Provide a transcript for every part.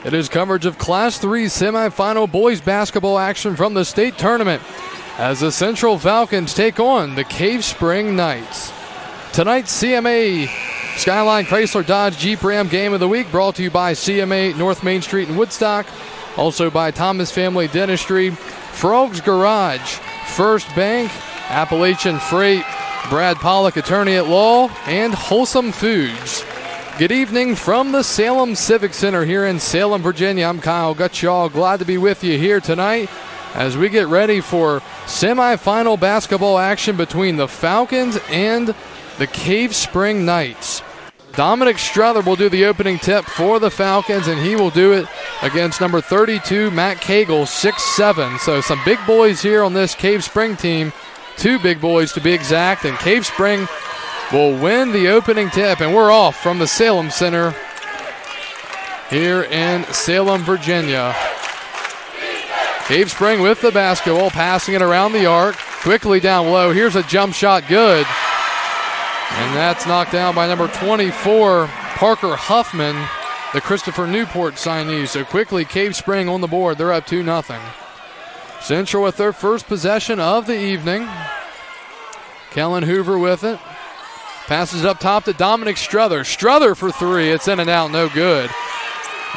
It is coverage of Class 3 semifinal boys basketball action from the state tournament as the Central Falcons take on the Cave Spring Knights. Tonight's CMA Skyline Chrysler Dodge Jeep Ram Game of the Week brought to you by CMA North Main Street in Woodstock, also by Thomas Family Dentistry, Frog's Garage, First Bank, Appalachian Freight, Brad Pollock Attorney at Law, and Wholesome Foods. Good evening from the Salem Civic Center here in Salem, Virginia. I'm Kyle Gutschall. Glad to be with you here tonight as we get ready for semifinal basketball action between the Falcons and the Cave Spring Knights. Dominic Struther will do the opening tip for the Falcons, and he will do it against number 32, Matt Cagle, 6'7". So some big boys here on this Cave Spring team. Two big boys to be exact, and Cave Spring will win the opening tip, and we're off from the Salem Center here in Salem, Virginia. Cave Spring with the basketball, passing it around the arc, quickly down low. Here's a jump shot, good. And that's knocked down by number 24, Parker Huffman, the Christopher Newport signee. So quickly, Cave Spring on the board. They're up 2-0. Central with their first possession of the evening. Kellen Hoover with it. Passes up top to Dominic Struther. Struther for three. It's in and out, no good.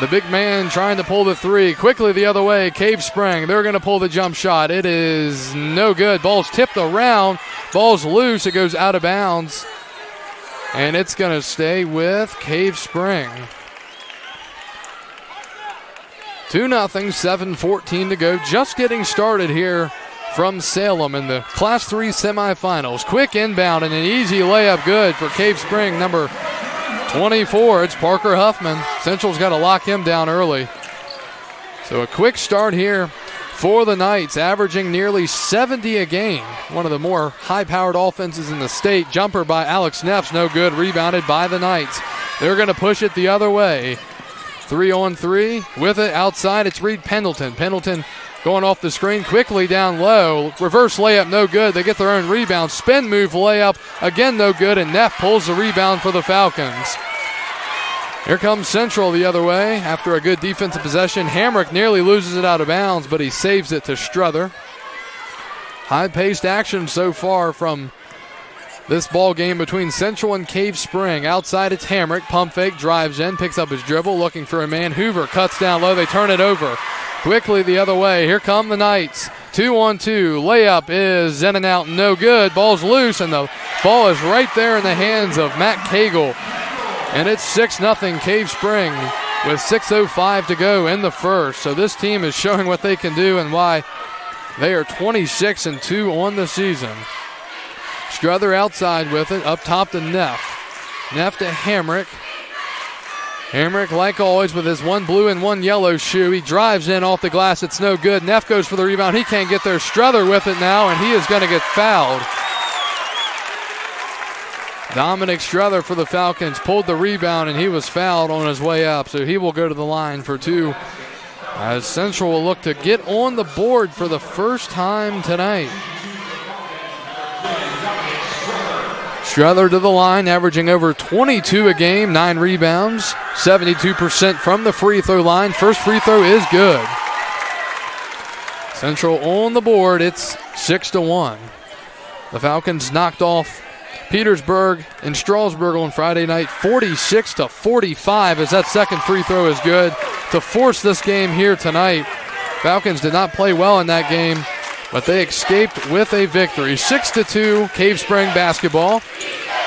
The big man trying to pull the three. Quickly the other way, Cave Spring. They're going to pull the jump shot. It is no good. Ball's tipped around. Ball's loose. It goes out of bounds. And it's going to stay with Cave Spring. 2-0, 7:14 to go. Just getting started here from Salem in the Class 3 semifinals. Quick inbound and an easy layup, good for Cave Spring, number 24. It's Parker Huffman. Central's got to lock him down early. So a quick start here for the Knights, averaging nearly 70 a game. One of the more high-powered offenses in the state. Jumper by Alex Neff's no good, rebounded by the Knights. They're going to push it the other way. 3-on-3 with it outside. It's Reed Pendleton. Pendleton going off the screen quickly down low. Reverse layup, no good. They get their own rebound. Spin move layup, again no good, and Neff pulls the rebound for the Falcons. Here comes Central the other way after a good defensive possession. Hamrick nearly loses it out of bounds, but he saves it to Struther. High-paced action so far from this ball game between Central and Cave Spring. Outside it's Hamrick. Pump fake, drives in, picks up his dribble, looking for a man. Hoover cuts down low. They turn it over. Quickly the other way. Here come the Knights. 2-on-2. Layup is in and out, no good. Ball's loose, and the ball is right there in the hands of Matt Cagle. And it's 6-0 Cave Spring with 6:05 to go in the first. So this team is showing what they can do and why they are 26-2 on the season. Struther outside with it, up top to Neff. Neff to Hamrick. Hamrick, like always, with his one blue and one yellow shoe. He drives in off the glass. It's no good. Neff goes for the rebound. He can't get there. Struther with it now, and he is going to get fouled. Dominic Struther for the Falcons pulled the rebound, and he was fouled on his way up, so he will go to the line for two as Central will look to get on the board for the first time tonight. Struther to the line, averaging over 22 a game, 9 rebounds, 72% from the free throw line. First free throw is good. Central on the board, it's 6-1. The Falcons knocked off Petersburg and Strasburg on Friday night, 46-45, as that second free throw is good to force this game here tonight. Falcons did not play well in that game, but they escaped with a victory. 6-2, Cave Spring basketball.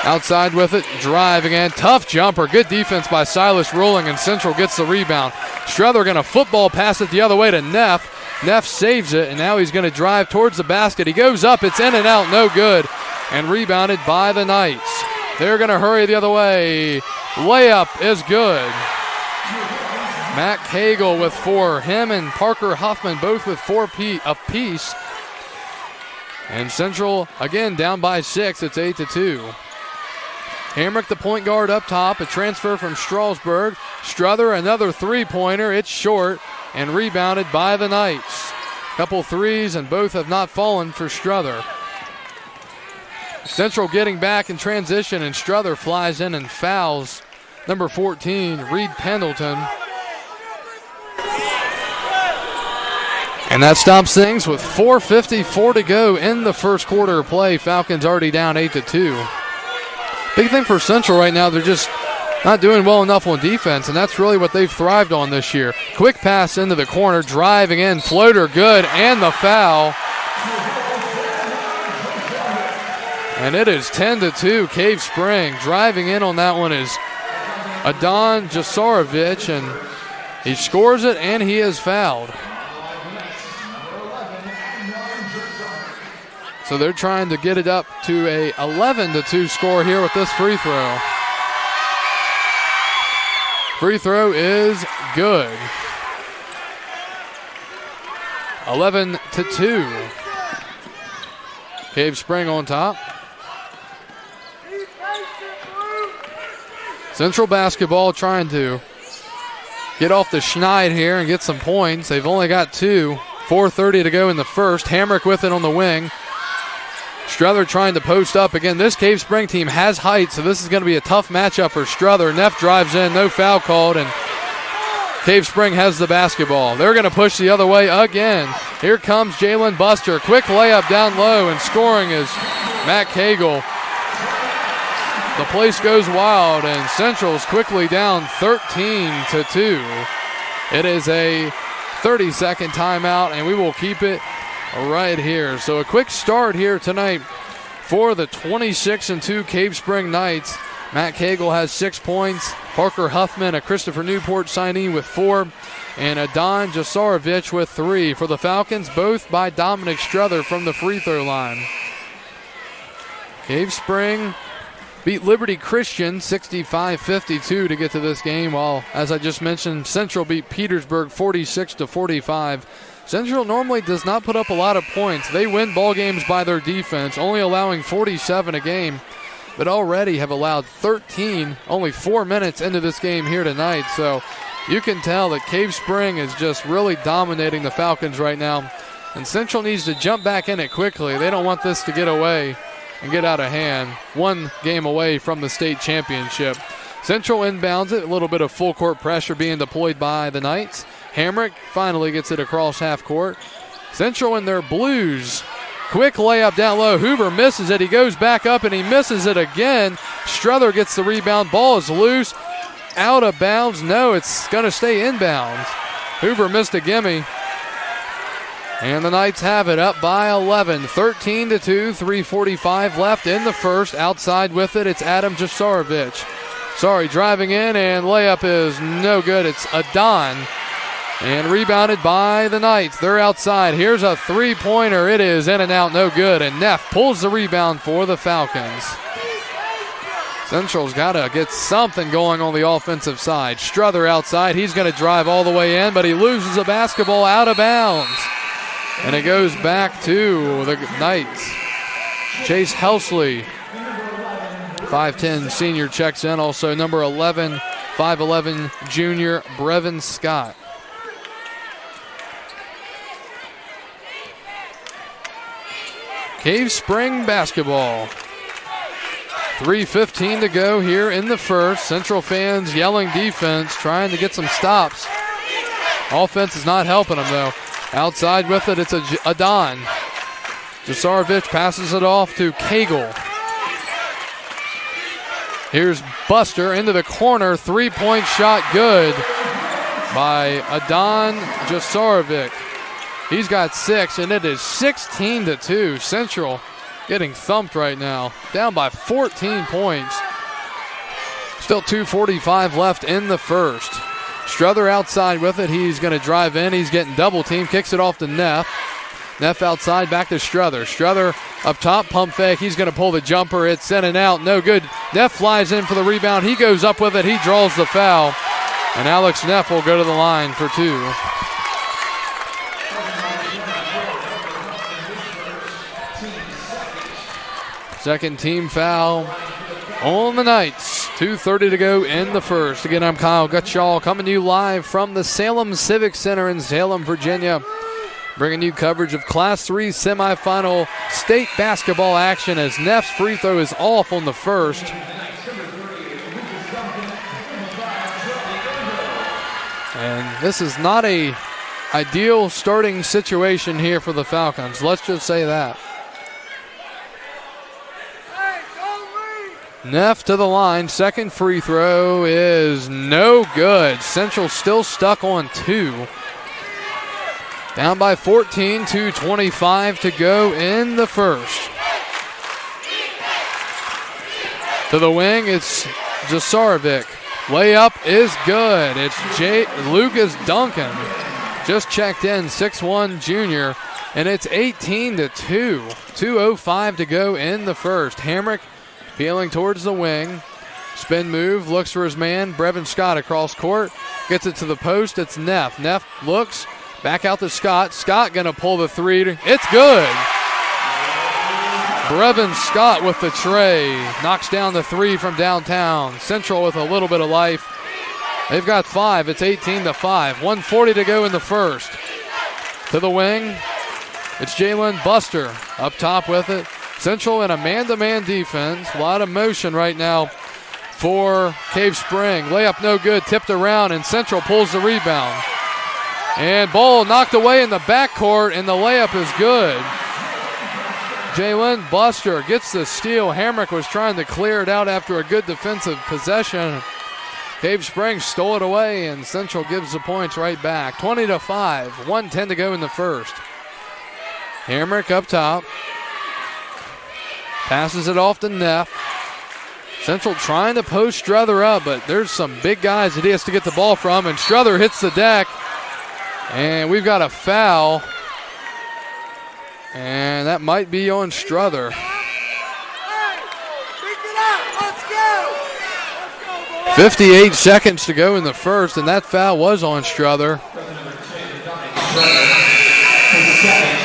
Outside with it, drive again, tough jumper, good defense by Silas Rolling, and Central gets the rebound. Struther going to football pass it the other way to Neff. Neff saves it, and now he's going to drive towards the basket. He goes up, it's in and out, no good, and rebounded by the Knights. They're going to hurry the other way. Layup is good. Matt Cagle with 4. Him and Parker Huffman both with 4 apiece. And Central, again, down by 6. It's 8-2. Hamrick, the point guard up top. A transfer from Strasburg. Struther, another three-pointer. It's short and rebounded by the Knights. Couple threes, and both have not fallen for Struther. Central getting back in transition, and Struther flies in and fouls number 14, Reed Pendleton. And that stops things with 4:54 to go in the first quarter of play. Falcons already down 8-2. Big thing for Central right now, they're just not doing well enough on defense, and that's really what they've thrived on this year. Quick pass into the corner, driving in, floater good, and the foul. And it is 10-2, Cave Spring. Driving in on that one is Adon Jasarovich, and he scores it, and he is fouled. So they're trying to get it up to a 11-2 score here with this free throw. Free throw is good. 11-2. Cave Spring on top. Central basketball trying to get off the schneid here and get some points. They've only got 2. 4:30 to go in the first. Hamrick with it on the wing. Strother trying to post up. Again, this Cave Spring team has height, so this is going to be a tough matchup for Strother. Neff drives in, no foul called, and Cave Spring has the basketball. They're going to push the other way again. Here comes Jalen Buster. Quick layup down low, and scoring is Matt Cagle. The place goes wild, and Central's quickly down 13-2. It is a 30-second timeout, and we will keep it right here. So a quick start here tonight for the 26-2 Cave Spring Knights. Matt Cagle has 6 points. Parker Huffman, a Christopher Newport signee, with 4. And Adon Jasarovich with 3. For the Falcons, both by Dominic Strother from the free throw line. Cave Spring beat Liberty Christian 65-52 to get to this game, while, as I just mentioned, Central beat Petersburg 46-45. Central normally does not put up a lot of points. They win ball games by their defense, only allowing 47 a game, but already have allowed 13, only 4 minutes into this game here tonight. So you can tell that Cave Spring is just really dominating the Falcons right now, and Central needs to jump back in it quickly. They don't want this to get away and get out of hand. 1 game away from the state championship. Central inbounds it, a little bit of full court pressure being deployed by the Knights. Hamrick finally gets it across half court. Central in their blues. Quick layup down low. Hoover misses it. He goes back up and he misses it again. Strother gets the rebound. Ball is loose. Out of bounds. No, it's going to stay inbounds. Hoover missed a gimme. And the Knights have it up by 11. 13-2. 3:45 left in the first. Outside with it, it's Adam Jasarovich. Driving in, and layup is no good. It's Adon. And rebounded by the Knights. They're outside. Here's a three-pointer. It is in and out, no good. And Neff pulls the rebound for the Falcons. Central's got to get something going on the offensive side. Strother outside. He's going to drive all the way in, but he loses the basketball out of bounds. And it goes back to the Knights. Chase Helsley, 5'10 senior, checks in. Also number 11, 5'11 junior, Brevin Scott. Cave Spring basketball. 3:15 to go here in the first. Central fans yelling defense, trying to get some stops. Offense is not helping them, though. Outside with it, it's Adon. Jasarovich passes it off to Cagle. Here's Buster into the corner. Three-point shot good by Adon Jasarovich. He's got 6, and it is 16-2. Central getting thumped right now. Down by 14 points. Still 2:45 left in the first. Strother outside with it. He's going to drive in. He's getting double teamed. Kicks it off to Neff. Neff outside, back to Strother. Strother up top, pump fake. He's going to pull the jumper. It's in and out. No good. Neff flies in for the rebound. He goes up with it. He draws the foul. And Alex Neff will go to the line for 2. Second team foul on the Knights. 2:30 to go in the first. Again, I'm Kyle Gutschall coming to you live from the Salem Civic Center in Salem, Virginia. Bringing you coverage of Class 3 semifinal state basketball action as Neff's free throw is off on the first. And this is not a ideal starting situation here for the Falcons. Let's just say that. Neff to the line. Second free throw is no good. Central still stuck on 2. Down by 14, 2:25 to go in the first. To the wing, it's Jasarevic. Layup is good. It's Lucas Duncan. Just checked in, 6'1" junior, and it's 18-2. 2:05 to go in the first. Hamrick peeling towards the wing. Spin move, looks for his man. Brevin Scott across court. Gets it to the post. It's Neff. Neff looks. Back out to Scott. Scott going to pull the 3. It's good. Brevin Scott with the tray. Knocks down the 3 from downtown. Central with a little bit of life. They've got 5. It's 18-5. 1:40 to go in the first. To the wing. It's Jalen Buster up top with it. Central in a man-to-man defense. A lot of motion right now for Cave Spring. Layup no good. Tipped around, and Central pulls the rebound. And ball knocked away in the backcourt, and the layup is good. Jalen Buster gets the steal. Hamrick was trying to clear it out after a good defensive possession. Cave Spring stole it away, and Central gives the points right back. 20-5, 1:10 to go in the first. Hamrick up top. Passes it off to Neff. Central trying to post Struther up, but there's some big guys that he has to get the ball from, and Struther hits the deck. And we've got a foul. And that might be on Struther. 58 seconds to go in the first, and that foul was on Struther.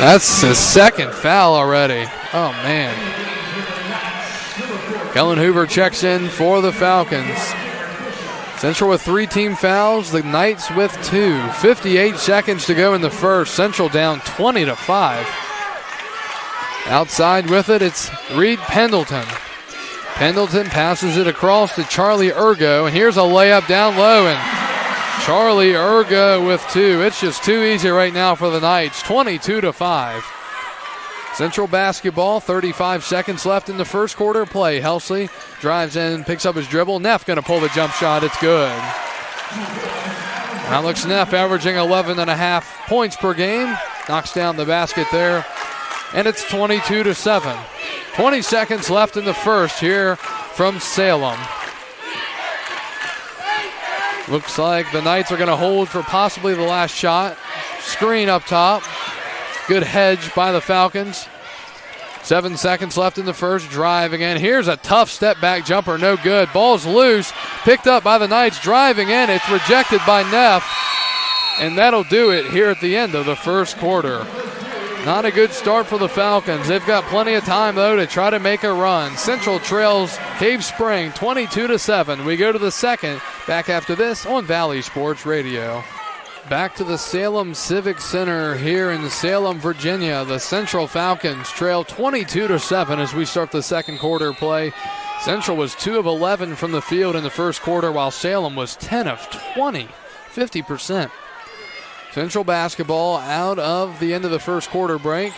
That's his second foul already. Oh, man. Kellen Hoover checks in for the Falcons. Central with 3 team fouls, the Knights with 2. 58 seconds to go in the first. Central down 20-5. Outside with it, it's Reed Pendleton. Pendleton passes it across to Charlie Ergo, and here's a layup down low, and Charlie Ergo with 2. It's just too easy right now for the Knights, 22-5. Central basketball, 35 seconds left in the first quarter play. Helsley drives in, picks up his dribble. Neff going to pull the jump shot. It's good. Alex Neff averaging 11.5 points per game. Knocks down the basket there. And it's 22-7. 20 seconds left in the first here from Salem. Looks like the Knights are going to hold for possibly the last shot. Screen up top. Good hedge by the Falcons. 7 seconds left in the first. Drive again. Here's a tough step back jumper. No good. Ball's loose. Picked up by the Knights. Driving in. It's rejected by Neff. And that'll do it here at the end of the first quarter. Not a good start for the Falcons. They've got plenty of time, though, to try to make a run. Central trails Cave Spring 22-7. We go to the second. Back after this on Valley Sports Radio. Back to the Salem Civic Center here in Salem, Virginia. The Central Falcons trail 22-7 as we start the second quarter play. Central was 2 of 11 from the field in the first quarter, while Salem was 10 of 20, 50%. Central basketball out of the end of the first quarter break.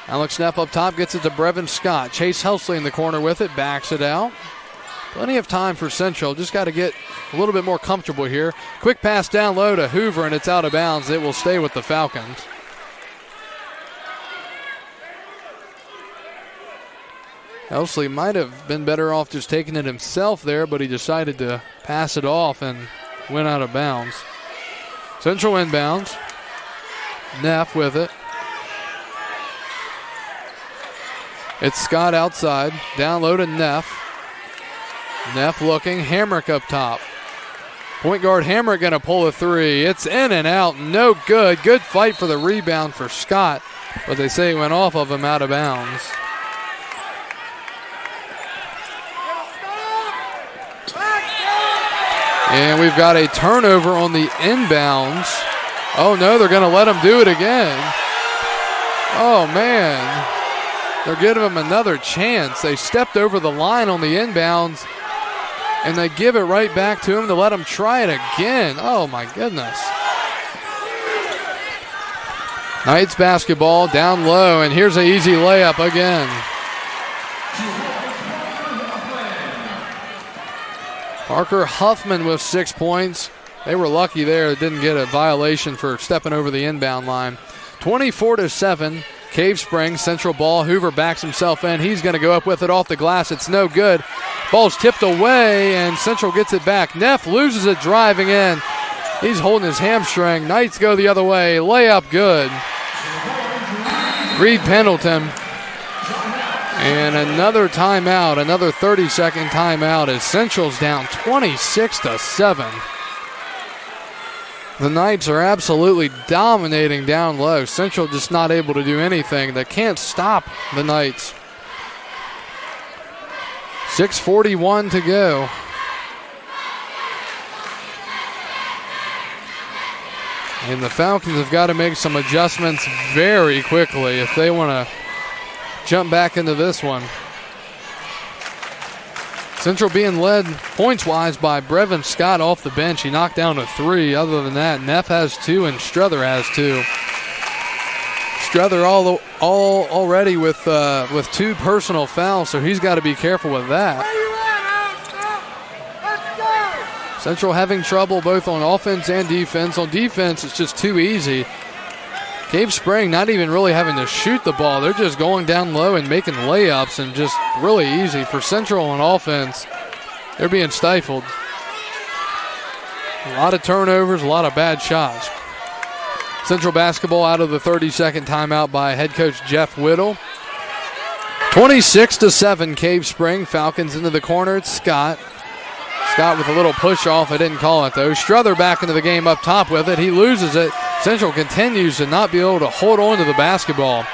Alex Neff up top gets it to Brevin Scott. Chase Helsley in the corner with it, backs it out. Plenty of time for Central. Just got to get a little bit more comfortable here. Quick pass down low to Hoover, and it's out of bounds. It will stay with the Falcons. Helsley might have been better off just taking it himself there, but he decided to pass it off and went out of bounds. Central inbounds. Neff with it. It's Scott outside. Down low to Neff. Neff looking. Hamrick up top. Point guard Hamrick going to pull a 3. It's in and out. No good. Good fight for the rebound for Scott, but they say it went off of him out of bounds. And we've got a turnover on the inbounds. Oh, no, they're going to let him do it again. Oh, man. They're giving him another chance. They stepped over the line on the inbounds, and they give it right back to him to let him try it again. Oh, my goodness. Knights basketball down low, and here's an easy layup again. Parker Huffman with 6 points. They were lucky there. Didn't get a violation for stepping over the inbound line. 24-7, Cave Springs, Central ball. Hoover backs himself in. He's going to go up with it off the glass. It's no good. Ball's tipped away, and Central gets it back. Neff loses it driving in. He's holding his hamstring. Knights go the other way. Layup good. Reed Pendleton. And another timeout, another 30-second timeout as Central's down 26-7. The Knights are absolutely dominating down low. Central just not able to do anything. They can't stop the Knights. 6:41 to go. And the Falcons have got to make some adjustments very quickly if they want to jump back into this one. Central being led points-wise by Brevin Scott off the bench. He knocked down a 3. Other than that, Neff has 2 and Struther has 2. Struther all already with 2 personal fouls, so he's got to be careful with that. Central having trouble both on offense and defense. On defense, it's just too easy. Cave Spring not even really having to shoot the ball. They're just going down low and making layups and just really easy. For Central on offense, they're being stifled. A lot of turnovers, a lot of bad shots. Central basketball out of the 30-second timeout by head coach Jeff Whittle. 26-7, Cave Spring. Falcons into the corner. It's Scott. Scott with a little push off. I didn't call it, though. Struther back into the game up top with it. He loses it. Central continues to not be able to hold on to the basketball.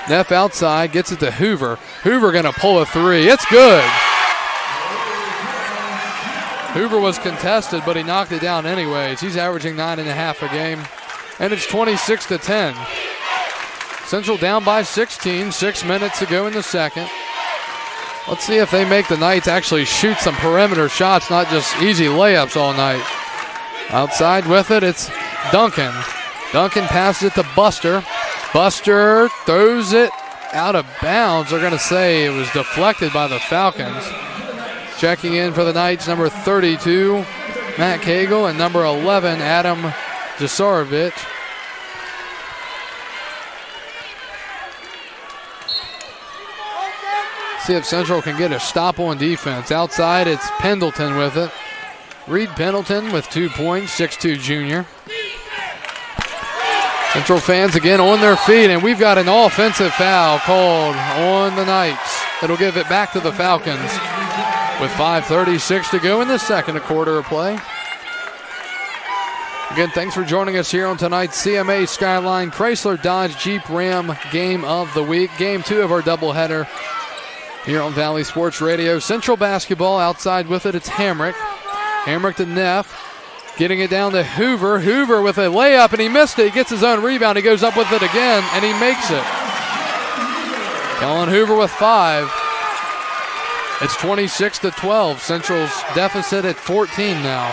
Neff outside, gets it to Hoover. Hoover going to pull a 3. It's good. Hoover was contested, but he knocked it down anyways. He's averaging 9.5 a game. And it's 26-10. Central down by 16. 6 minutes to go in the second. Let's see if they make the Knights actually shoot some perimeter shots, not just easy layups all night. Outside with it, it's Duncan. Duncan passes it to Buster. Buster throws it out of bounds. They're going to say it was deflected by the Falcons. Checking in for the Knights, number 32, Matt Cagle, and number 11, Adam Jasarovich. See if Central can get a stop on defense. Outside, it's Pendleton with it. Reed Pendleton with 2 points, 6'2 junior. Central fans again on their feet, and we've got an offensive foul called on the Knights. It'll give it back to the Falcons with 5:36 to go in the second quarter of play. Again, thanks for joining us here on tonight's CMA Skyline Chrysler Dodge Jeep Ram Game of the Week. Game 2 of our doubleheader here on Valley Sports Radio. Central basketball outside with it. It's Hamrick. Hamrick to Neff. Getting it down to Hoover. Hoover with a layup, and he missed it. He gets his own rebound. He goes up with it again, and he makes it. Kellen Hoover with 5. It's 26-12. Central's deficit at 14 now.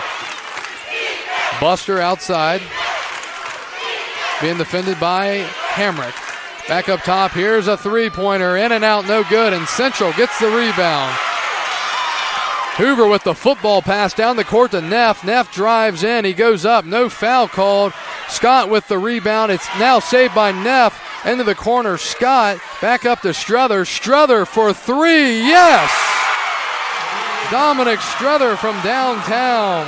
Buster outside. Being defended by Hamrick. Back up top, here's a three-pointer. In and out, no good, and Central gets the rebound. Hoover with the football pass down the court to Neff. Neff drives in. He goes up. No foul called. Scott with the rebound. It's now saved by Neff. Into the corner. Scott back up to Struther. Struther for 3. Yes! Dominic Struther from downtown.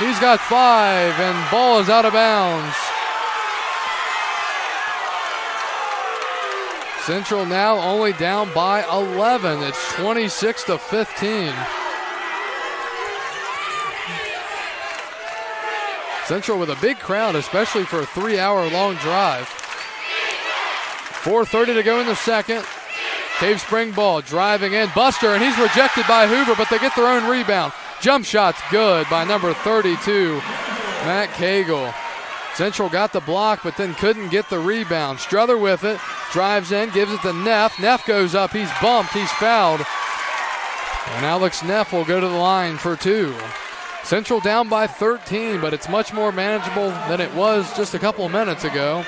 He's got 5, and ball is out of bounds. Central now only down by 11. It's 26-15. Central with a big crowd, especially for a 3-hour-long drive. 4:30 to go in the second. Cave Spring ball driving in. Buster, and he's rejected by Hoover, but they get their own rebound. Jump shot's good by number 32, Matt Cagle. Central got the block, but then couldn't get the rebound. Struther with it, drives in, gives it to Neff. Neff goes up, he's bumped, he's fouled. And Alex Neff will go to the line for 2. Central down by 13, but it's much more manageable than it was just a couple of minutes ago.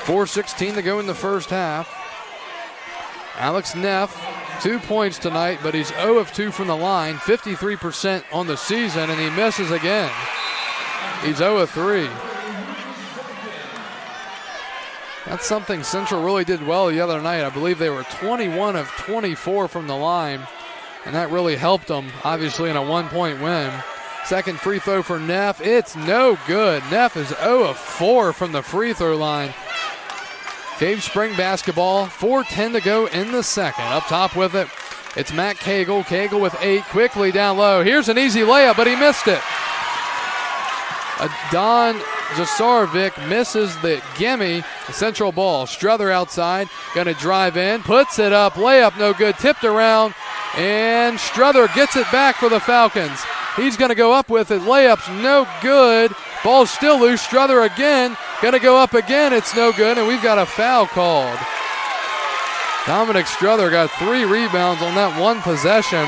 4:16 to go in the first half. Alex Neff, 2 points tonight, but he's 0 of 2 from the line, 53% on the season, and he misses again. He's 0 of 3. That's something Central really did well the other night. I believe they were 21 of 24 from the line, and that really helped them, obviously, in a 1-point win. Second free throw for Neff. It's no good. Neff is 0 of 4 from the free throw line. Cave Spring basketball, 4:10 to go in the second. Up top with it, it's Matt Cagle. Cagle with 8, quickly down low. Here's an easy layup, but he missed it. Don Jasarovic misses the gimme. The Central ball. Struther outside, going to drive in, puts it up. Layup no good, tipped around, and Struther gets it back for the Falcons. He's going to go up with it. Layup's no good. Ball's still loose. Struther again. Going to go up again. It's no good, and we've got a foul called. Dominic Struther got 3 rebounds on that one possession.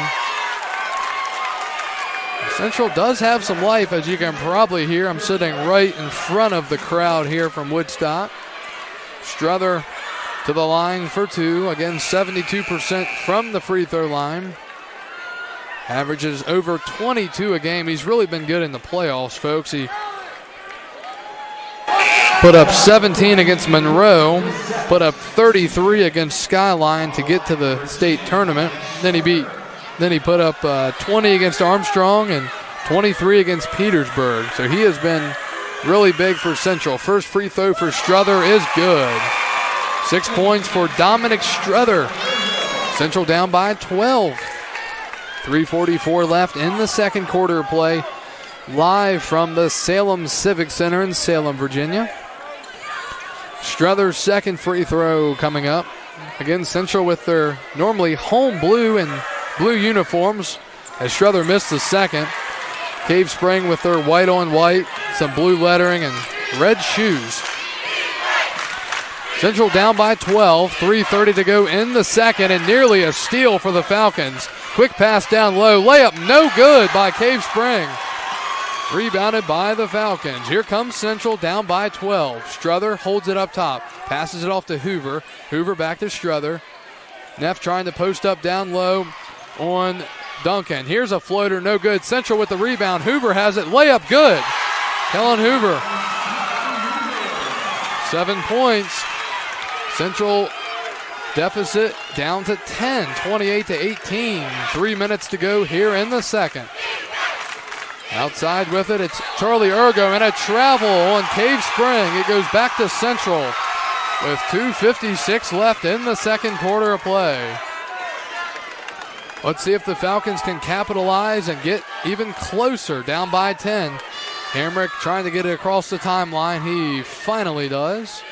Central does have some life, as you can probably hear. I'm sitting right in front of the crowd here from Woodstock. Struther to the line for 2. Again, 72% from the free throw line. Averages over 22 a game. He's really been good in the playoffs, folks. He put up 17 against Monroe, put up 33 against Skyline to get to the state tournament. Then he put up 20 against Armstrong and 23 against Petersburg. So he has been really big for Central. First free throw for Struther is good. 6 points for Dominic Struther. Central down by 12. 3:44 left in the second quarter of play. Live from the Salem Civic Center in Salem, Virginia. Struther's second free throw coming up. Again, Central with their normally home blue and blue uniforms, as Struther missed the second. Cave Spring with their white on white, some blue lettering and red shoes. Central down by 12, 3:30 to go in the second, and nearly a steal for the Falcons. Quick pass down low, layup no good by Cave Spring. Rebounded by the Falcons. Here comes Central down by 12. Struther holds it up top, passes it off to Hoover. Hoover back to Struther. Neff trying to post up down low on Duncan. Here's a floater, no good. Central with the rebound. Hoover has it, layup good. Kellen Hoover. 7 points. Central deficit down to 10, 28-18. 3 minutes to go here in the second. Outside with it, it's Charlie Ergo, and a travel on Cave Spring. It goes back to Central with 2:56 left in the second quarter of play. Let's see if the Falcons can capitalize and get even closer, down by 10. Hamrick trying to get it across the timeline. He finally does.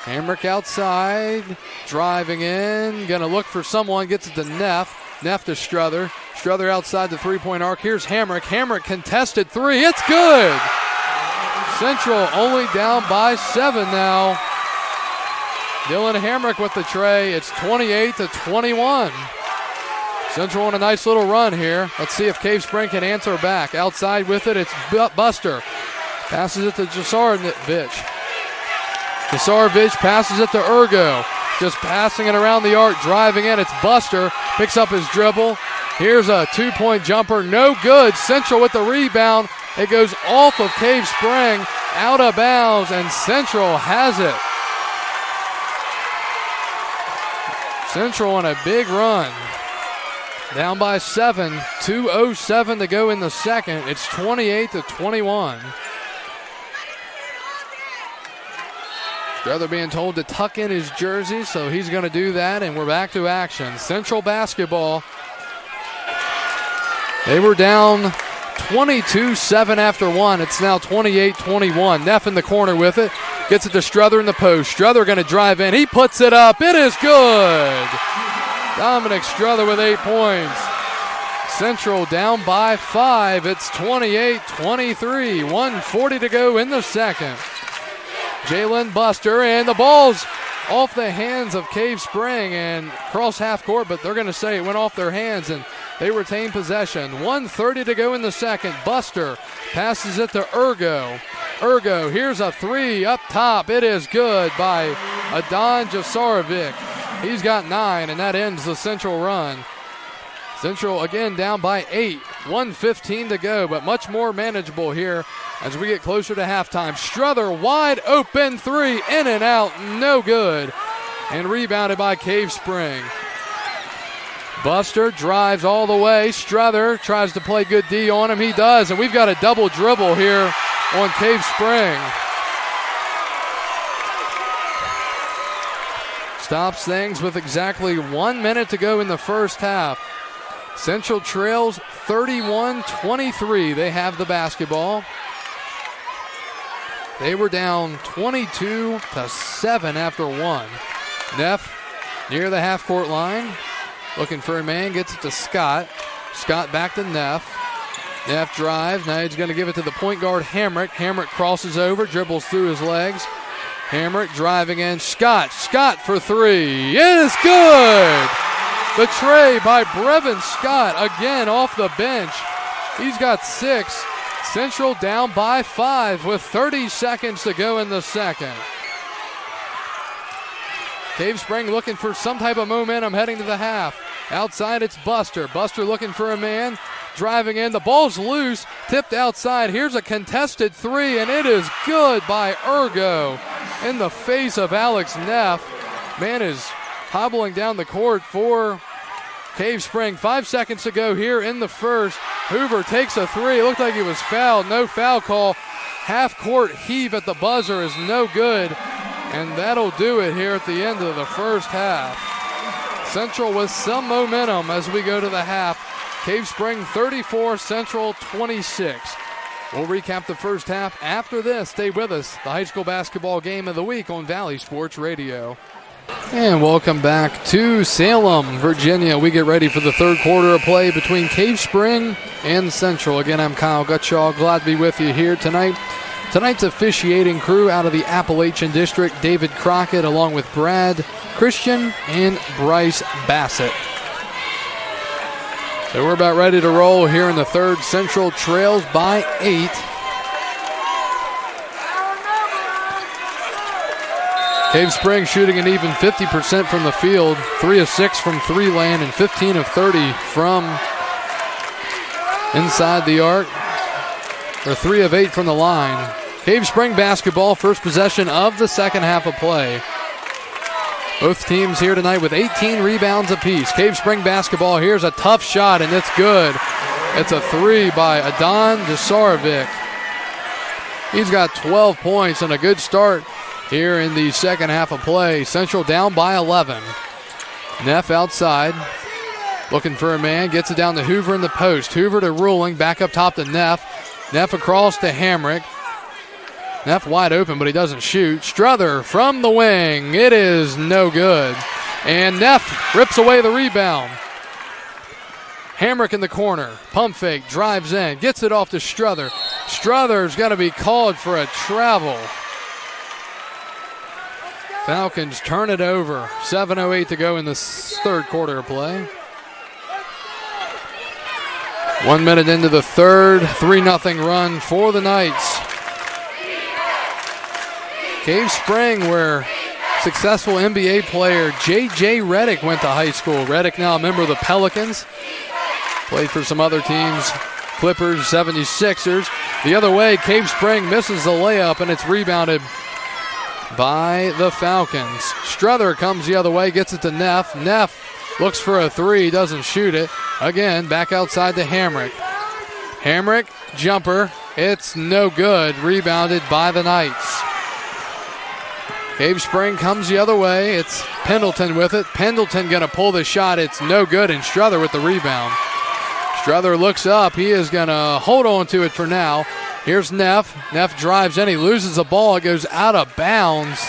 Hamrick outside, driving in, going to look for someone, gets it to Neff. Neff to Struther. Struther outside the three-point arc. Here's Hamrick. Hamrick contested 3. It's good! Central only down by 7 now. Dylan Hamrick with the tray. It's 28-21. Central on a nice little run here. Let's see if Cave Spring can answer back. Outside with it, it's Buster. Passes it to Jasarovic. Jasarovic passes it to Ergo. Just passing it around the arc, driving in. It's Buster. Picks up his dribble. Here's a 2-point jumper. No good. Central with the rebound. It goes off of Cave Spring, out of bounds, and Central has it. Central on a big run. Down by 7. 2:07 to go in the second. It's 28-21. Struther being told to tuck in his jersey, so he's going to do that, and we're back to action. Central basketball. They were down 22-7 after 1. It's now 28-21. Neff in the corner with it. Gets it to Struther in the post. Struther going to drive in. He puts it up. It is good. Dominic Struther with 8 points. Central down by 5. It's 28-23. 1:40 to go in the second. Jalen Buster, and the ball's off the hands of Cave Spring and cross half court, but they're going to say it went off their hands, and they retain possession. 1:30 to go in the second. Buster passes it to Ergo. Ergo, here's a three up top. It is good by Adon Jasarovic. He's got 9, and that ends the Central run. Central again down by 8, 1:15 to go, but much more manageable here as we get closer to halftime. Struther, wide open three, in and out, no good, and rebounded by Cave Spring. Buster drives all the way. Struther tries to play good D on him. He does, and we've got a double dribble here on Cave Spring. Stops things with exactly 1 minute to go in the first half. Central trails 31-23. They have the basketball. They were down 22-7 after 1. Neff near the half-court line. Looking for a man, gets it to Scott. Scott back to Neff. Neff drives. Now he's going to give it to the point guard, Hamrick. Hamrick crosses over, dribbles through his legs. Hamrick driving in. Scott for three. It is good. The tray by Brevin Scott, again off the bench. He's got 6. Central down by 5 with 30 seconds to go in the second. Cave Spring looking for some type of momentum heading to the half. Outside it's Buster. Buster looking for a man. Driving in. The ball's loose. Tipped outside. Here's a contested three, and it is good by Ergo. In the face of Alex Neff. Man is hobbling down the court for Cave Spring. 5 seconds to go here in the first. Hoover takes a three. It looked like he was fouled. No foul call. Half-court heave at the buzzer is no good. And that'll do it here at the end of the first half. Central with some momentum as we go to the half. Cave Spring 34, Central 26. We'll recap the first half after this. Stay with us. The high school basketball game of the week on Valley Sports Radio. And welcome back to Salem, Virginia. We get ready for the third quarter of play between Cave Spring and Central. Again, I'm Kyle Gutschall. Glad to be with you here tonight. Tonight's officiating crew out of the Appalachian District, David Crockett, along with Brad Christian and Bryce Bassett. So we're about ready to roll here in the third. Central trails by 8. Cave Spring shooting an even 50% from the field, 3 of 6 from three land and 15 of 30 from inside the arc, or 3 of 8 from the line. Cave Spring basketball, first possession of the second half of play. Both teams here tonight with 18 rebounds apiece. Cave Spring basketball, here's a tough shot, and it's good. It's a three by Adon Jasarovic. He's got 12 points and a good start here in the second half of play. Central down by 11. Neff outside, looking for a man, gets it down to Hoover in the post. Hoover to Ruling, back up top to Neff. Neff across to Hamrick. Neff wide open, but he doesn't shoot. Struther from the wing. It is no good. And Neff rips away the rebound. Hamrick in the corner. Pump fake, drives in, gets it off to Struther. Struther's got to be called for a travel. Falcons turn it over. 7:08 to go in the third quarter of play. 1 minute into the third. 3-0 run for the Knights. Cave Spring, where successful NBA player J.J. Reddick went to high school. Reddick now a member of the Pelicans. Played for some other teams. Clippers, 76ers. The other way, Cave Spring misses the layup, and it's rebounded by the Falcons. Struther comes the other way, gets it to Neff. Neff looks for a three, doesn't shoot it. Again, back outside to Hamrick. Hamrick, jumper. It's no good. Rebounded by the Knights. Cave Spring comes the other way. It's Pendleton with it. Pendleton going to pull the shot. It's no good, and Struther with the rebound. Struther looks up. He is going to hold on to it for now. Here's Neff. Neff drives in. He loses the ball. It goes out of bounds,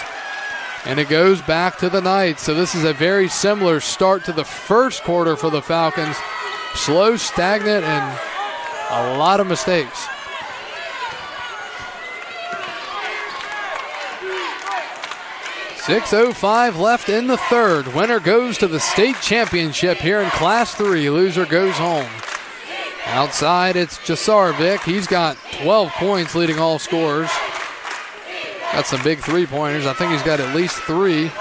and it goes back to the Knights. So this is a very similar start to the first quarter for the Falcons. Slow, stagnant, and a lot of mistakes. .6:05 left in the third. Winner goes to the state championship here in Class 3. Loser goes home. Outside, it's Jasarovic. He's got 12 points, leading all scorers. Got some big three-pointers. I think he's got at least 3.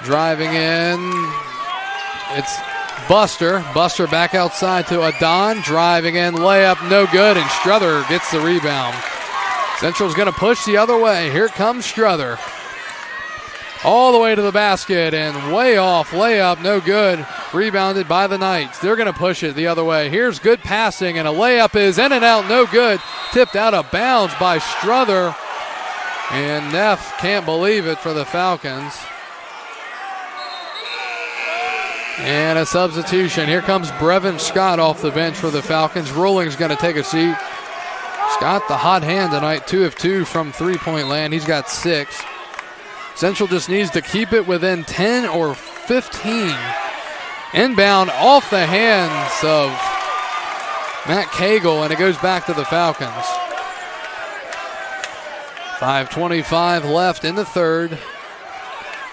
Driving in, it's Buster. Buster back outside to Adon. Driving in, layup, no good, and Struther gets the rebound. Central's going to push the other way. Here comes Struther. All the way to the basket and way off. Layup, no good. Rebounded by the Knights. They're going to push it the other way. Here's good passing, and a layup is in and out, no good. Tipped out of bounds by Struther. And Neff can't believe it for the Falcons. And a substitution. Here comes Brevin Scott off the bench for the Falcons. Rowling's going to take a seat. Scott, the hot hand tonight, 2 of 2 from three-point land. He's got 6. Central just needs to keep it within 10 or 15. Inbound off the hands of Matt Cagle, and it goes back to the Falcons. 5:25 left in the third.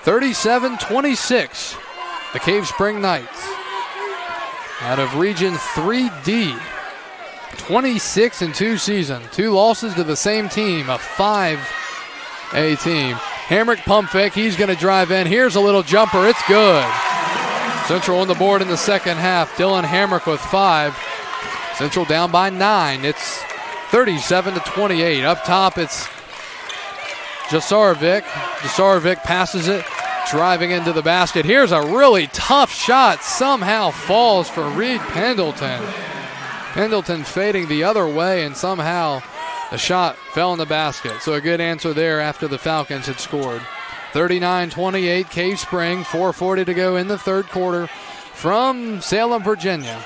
37-26. The Cave Spring Knights out of Region 3D. 26-2 season. 2 losses to the same team, a 5A team. Hamrick pump fake. He's going to drive in. Here's a little jumper. It's good. Central on the board in the second half. Dylan Hamrick with 5. Central down by 9. It's 37-28. Up top, it's Jasarovic. Jasarovic passes it. Driving into the basket. Here's a really tough shot. Somehow falls for Reed Pendleton. Pendleton fading the other way, and somehow the shot fell in the basket. So a good answer there after the Falcons had scored. 39-28, Cave Spring, 4:40 to go in the third quarter from Salem, Virginia.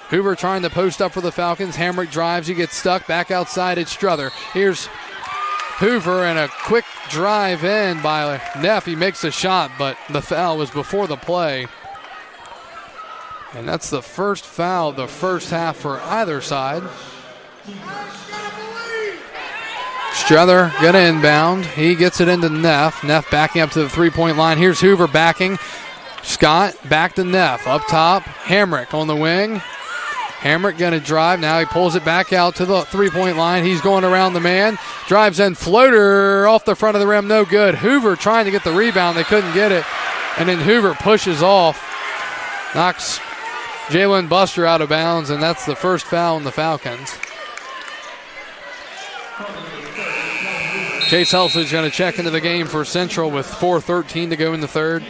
Hoover trying to post up for the Falcons. Hamrick drives, he gets stuck. Back outside, it's Struther. Here's Hoover and a quick drive in by Neff. He makes a shot, but the foul was before the play. And that's the first foul of the first half for either side. Struther going to inbound. He gets it into Neff. Neff backing up to the three-point line. Here's Hoover backing. Scott back to Neff. Up top, Hamrick on the wing. Hamrick going to drive. Now he pulls it back out to the three-point line. He's going around the man. Drives in, floater off the front of the rim. No good. Hoover trying to get the rebound. They couldn't get it. And then Hoover pushes off. Knocks Jalen Buster out of bounds, and that's the first foul on the Falcons. Chase Helsley's going to check into the game for Central with 4:13 to go in the third.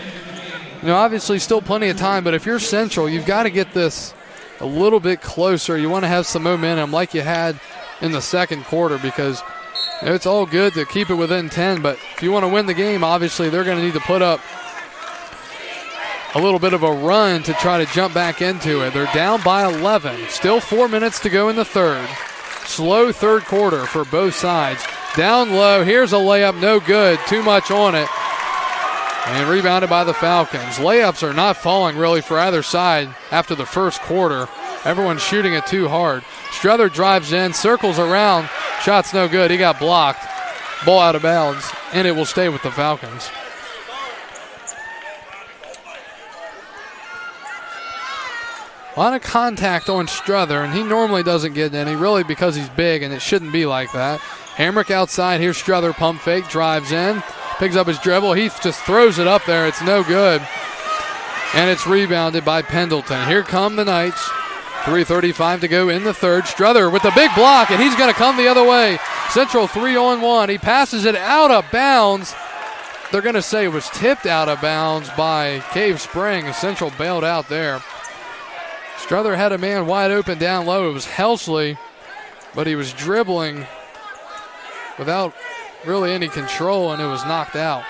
You know, obviously still plenty of time, but if you're Central, you've got to get this a little bit closer. You want to have some momentum like you had in the second quarter, because it's all good to keep it within 10, but if you want to win the game, obviously they're going to need to put up a little bit of a run to try to jump back into it. They're down by 11. Still 4 minutes to go in the third. Slow third quarter for both sides. Down low, here's a layup, no good. Too much on it. And rebounded by the Falcons. Layups are not falling really for either side after the first quarter. Everyone's shooting it too hard. Struther drives in, circles around. Shot's no good. He got blocked. Ball out of bounds, and it will stay with the Falcons. A lot of contact on Struther, and he normally doesn't get any, really because he's big, and it shouldn't be like that. Hamrick outside. Here's Struther, pump fake, drives in, picks up his dribble. He just throws it up there. It's no good. And it's rebounded by Pendleton. Here come the Knights. 3:35 to go in the third. Struther with the big block, and he's going to come the other way. Central 3-on-1. He passes it out of bounds. They're going to say it was tipped out of bounds by Cave Spring. Central bailed out there. Struther had a man wide open down low. It was Helsley, but he was dribbling without really any control, and it was knocked out.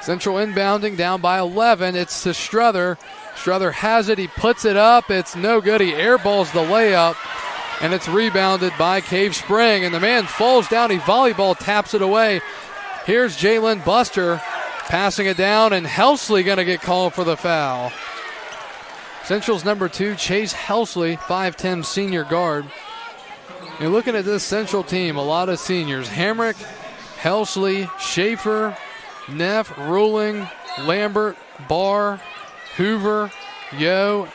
Central inbounding down by 11. It's to Struther. Struther has it. He puts it up. It's no good. He airballs the layup, and it's rebounded by Cave Spring, and the man falls down. He volleyball taps it away. Here's Jalen Buster passing it down, and Helsley going to get called for the foul. Central's number 2, Chase Helsley, 5'10 senior guard. You're looking at this Central team, a lot of seniors. Hamrick, Helsley, Schaefer, Neff, Ruling, Lambert, Barr, Hoover, Yo,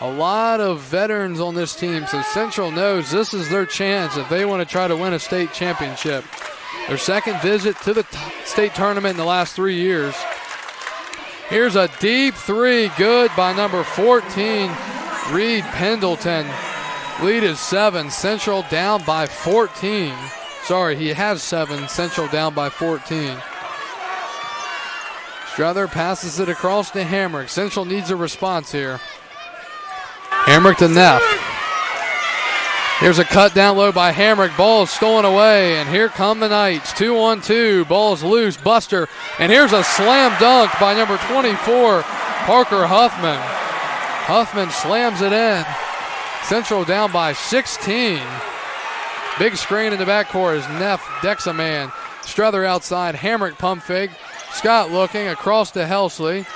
A lot of veterans on this team, so Central knows this is their chance if they want to try to win a state championship. Their second visit to the state tournament in the last 3 years. Here's a deep three, good by number 14, Reed Pendleton. Lead is 7, Central down by 14. Sorry, he has 7, Central down by 14. Strother passes it across to Hamrick. Central needs a response here. Hamrick to Neff. Here's a cut down low by Hamrick. Ball is stolen away, and here come the Knights. 2-on-2. Ball's loose. Buster. And here's a slam dunk by number 24, Parker Huffman. Huffman slams it in. Central down by 16. Big screen in the backcourt as Neff decks a man. Strother outside. Hamrick pump fake. Scott looking across to Helsley.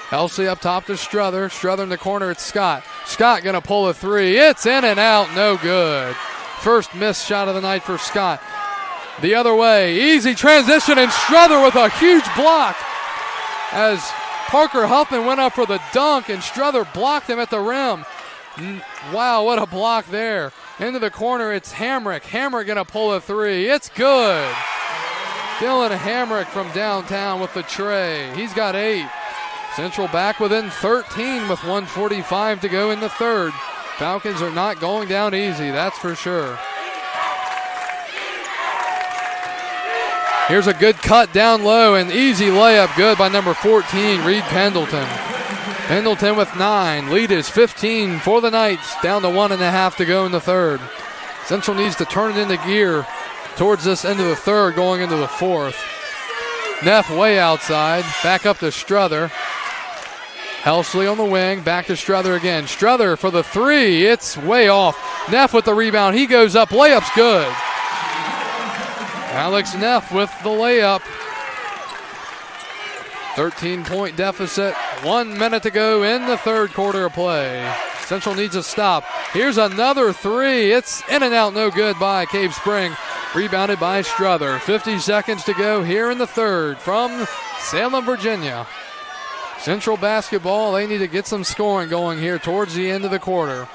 Helsley up top to Strother. Strother in the corner, it's Scott. Scott going to pull a three. It's in and out, no good. First missed shot of the night for Scott. The other way, easy transition, and Strother with a huge block as Parker Huffman went up for the dunk, and Strother blocked him at the rim. Wow, what a block there. Into the corner, it's Hamrick. Hamrick going to pull a three. It's good. Dylan Hamrick from downtown with the tray. He's got 8. Central back within 13 with 1:45 to go in the third. Falcons are not going down easy, that's for sure. Here's a good cut down low, and easy layup good by number 14, Reed Pendleton. Pendleton with 9. Lead is 15 for the Knights, down to 1.5 to go in the third. Central needs to turn it into gear towards this end of the third, going into the fourth. Neff way outside, back up to Strother. Helsley on the wing, back to Strother again. Strother for the three, it's way off. Neff with the rebound, he goes up, layup's good. Alex Neff with the layup. 13-point deficit, 1 minute to go in the third quarter of play. Central needs a stop. Here's another three, it's in and out, no good by Cave Spring. Rebounded by Strother. 50 seconds to go here in the third from Salem, Virginia. Central basketball, they need to get some scoring going here towards the end of the quarter.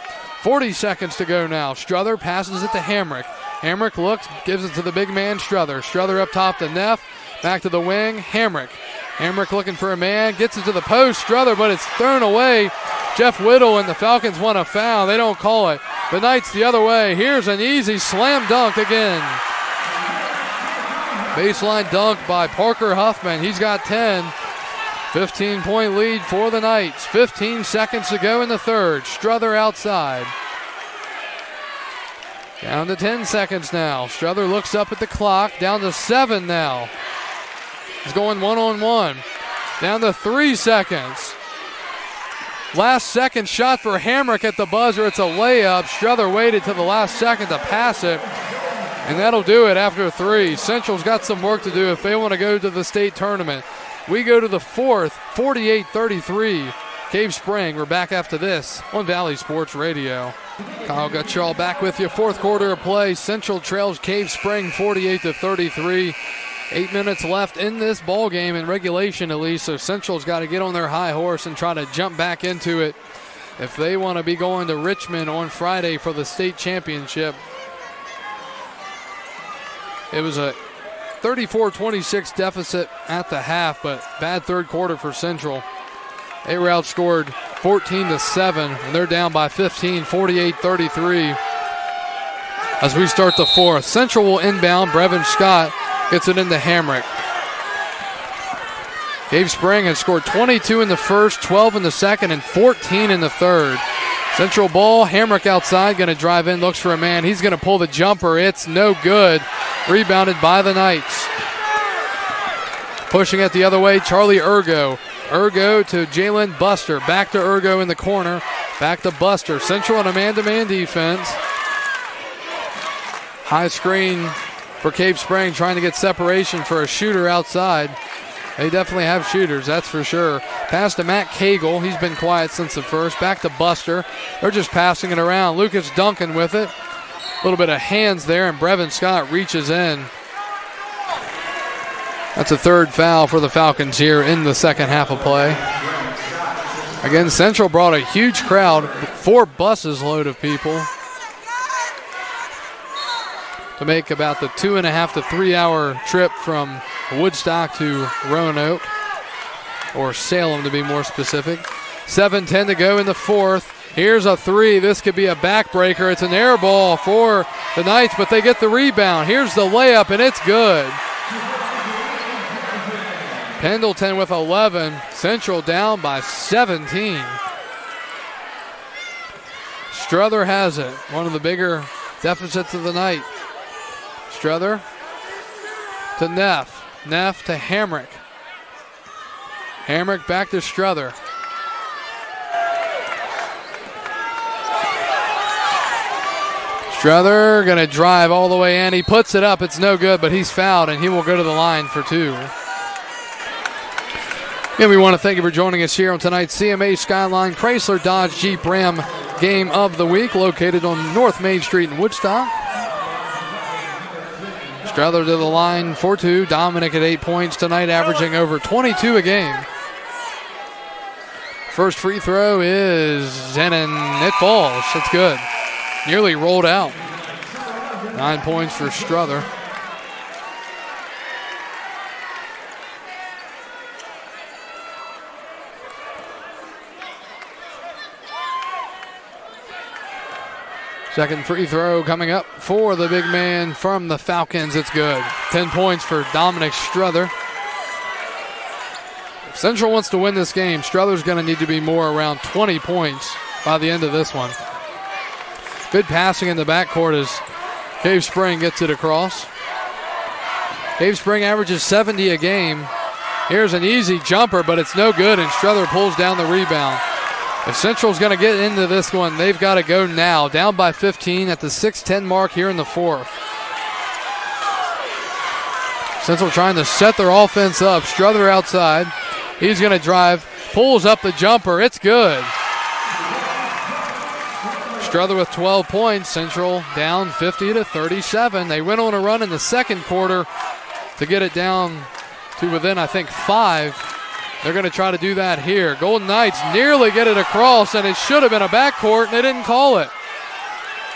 40 seconds to go now. Strother passes it to Hamrick. Hamrick looks, gives it to the big man Strother. Strother up top to Neff. Back to the wing, Hamrick. Hamrick looking for a man, gets it to the post. Strother, but it's thrown away. Jeff Whittle and the Falcons want a foul. They don't call it. The Knights the other way. Here's an easy slam dunk again. Baseline dunk by Parker Huffman. He's got 10. 15-point lead for the Knights. 15 seconds to go in the third. Strother outside. Down to 10 seconds now. Strother looks up at the clock. Down to 7 now. He's going one-on-one. Down to 3 seconds. Last second shot for Hamrick at the buzzer. It's a layup. Strother waited till the last second to pass it. And that'll do it after 3. Central's got some work to do if they want to go to the state tournament. We go to the fourth, 48-33. Cave Spring, we're back after this on Valley Sports Radio. Kyle Gutschall back with you. Fourth quarter of play. Central trails Cave Spring 48-33. 8 minutes left in this ball game, in regulation at least, so Central's got to get on their high horse and try to jump back into it if they want to be going to Richmond on Friday for the state championship. It was a 34-26 deficit at the half, but bad third quarter for Central. They were outscored 14-7, and they're down by 15, 48-33. As we start the fourth, Central will inbound. Brevin Scott gets it into Hamrick. Cave Spring has scored 22 in the first, 12 in the second, and 14 in the third. Central ball, Hamrick outside, going to drive in, looks for a man. He's going to pull the jumper. It's no good. Rebounded by the Knights. Pushing it the other way, Charlie Ergo. Ergo to Jalen Buster. Back to Ergo in the corner. Back to Buster. Central on a man-to-man defense. High screen for Cave Spring, trying to get separation for a shooter outside. They definitely have shooters, that's for sure. Pass to Matt Cagle. He's been quiet since the first. Back to Buster. They're just passing it around. Lucas Duncan with it. A little bit of hands there, and Brevin Scott reaches in. That's a third foul for the Falcons here in the second half of play. Again, Central brought a huge crowd, 4 buses load of people to make about the 2.5 to 3 hour trip from Woodstock to Roanoke, or Salem to be more specific. 7:10 to go in the fourth. Here's a three. This could be a backbreaker. It's an air ball for the Knights, but they get the rebound. Here's the layup, and it's good. Pendleton with 11. Central down by 17. Strother has it. One of the bigger deficits of the night. Strother to Neff. Neff to Hamrick. Hamrick back to Strother. Strother going to drive all the way in. He puts it up. It's no good, but he's fouled, and he will go to the line for 2. Again, we want to thank you for joining us here on tonight's CMA Skyline Chrysler Dodge Jeep Ram Game of the Week, located on North Main Street in Woodstock. Strother to the line for 2. Dominic at 8 points tonight, averaging over 22 a game. First free throw is in, and it falls. It's good. Nearly rolled out. 9 points for Strother. Second free throw coming up for the big man from the Falcons. It's good. 10 points for Dominic Strother. If Central wants to win this game, Strother's going to need to be more around 20 points by the end of this one. Good passing in the backcourt as Cave Spring gets it across. Cave Spring averages 70 a game. Here's an easy jumper, but it's no good, and Strother pulls down the rebound. If Central's going to get into this one, they've got to go now. Down by 15 at the 6:10 mark here in the fourth. Central trying to set their offense up. Strother outside. He's going to drive. Pulls up the jumper. It's good. Strother with 12 points. Central down 50-37. They went on a run in the second quarter to get it down to within, I think, 5. They're going to try to do that here. Golden Knights nearly get it across, and it should have been a backcourt, and they didn't call it.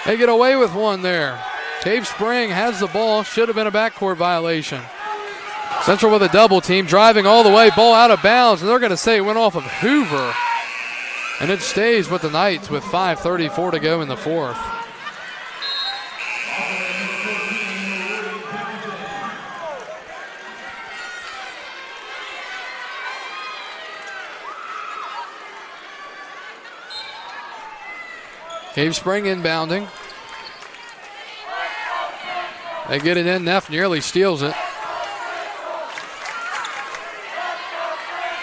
They get away with one there. Cave Spring has the ball. Should have been a backcourt violation. Central with a double team, driving all the way, ball out of bounds, and they're going to say it went off of Hoover. And it stays with the Knights with 5:34 to go in the fourth. Cave Spring inbounding. They get it in. Neff nearly steals it.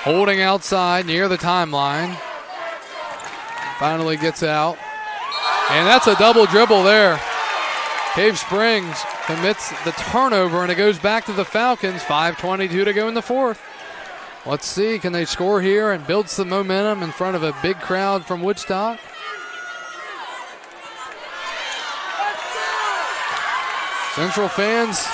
Holding outside near the timeline. Finally gets out. And that's a double dribble there. Cave Springs commits the turnover, and it goes back to the Falcons. 5:22 to go in the fourth. Let's see, can they score here and build some momentum in front of a big crowd from Woodstock? Central fans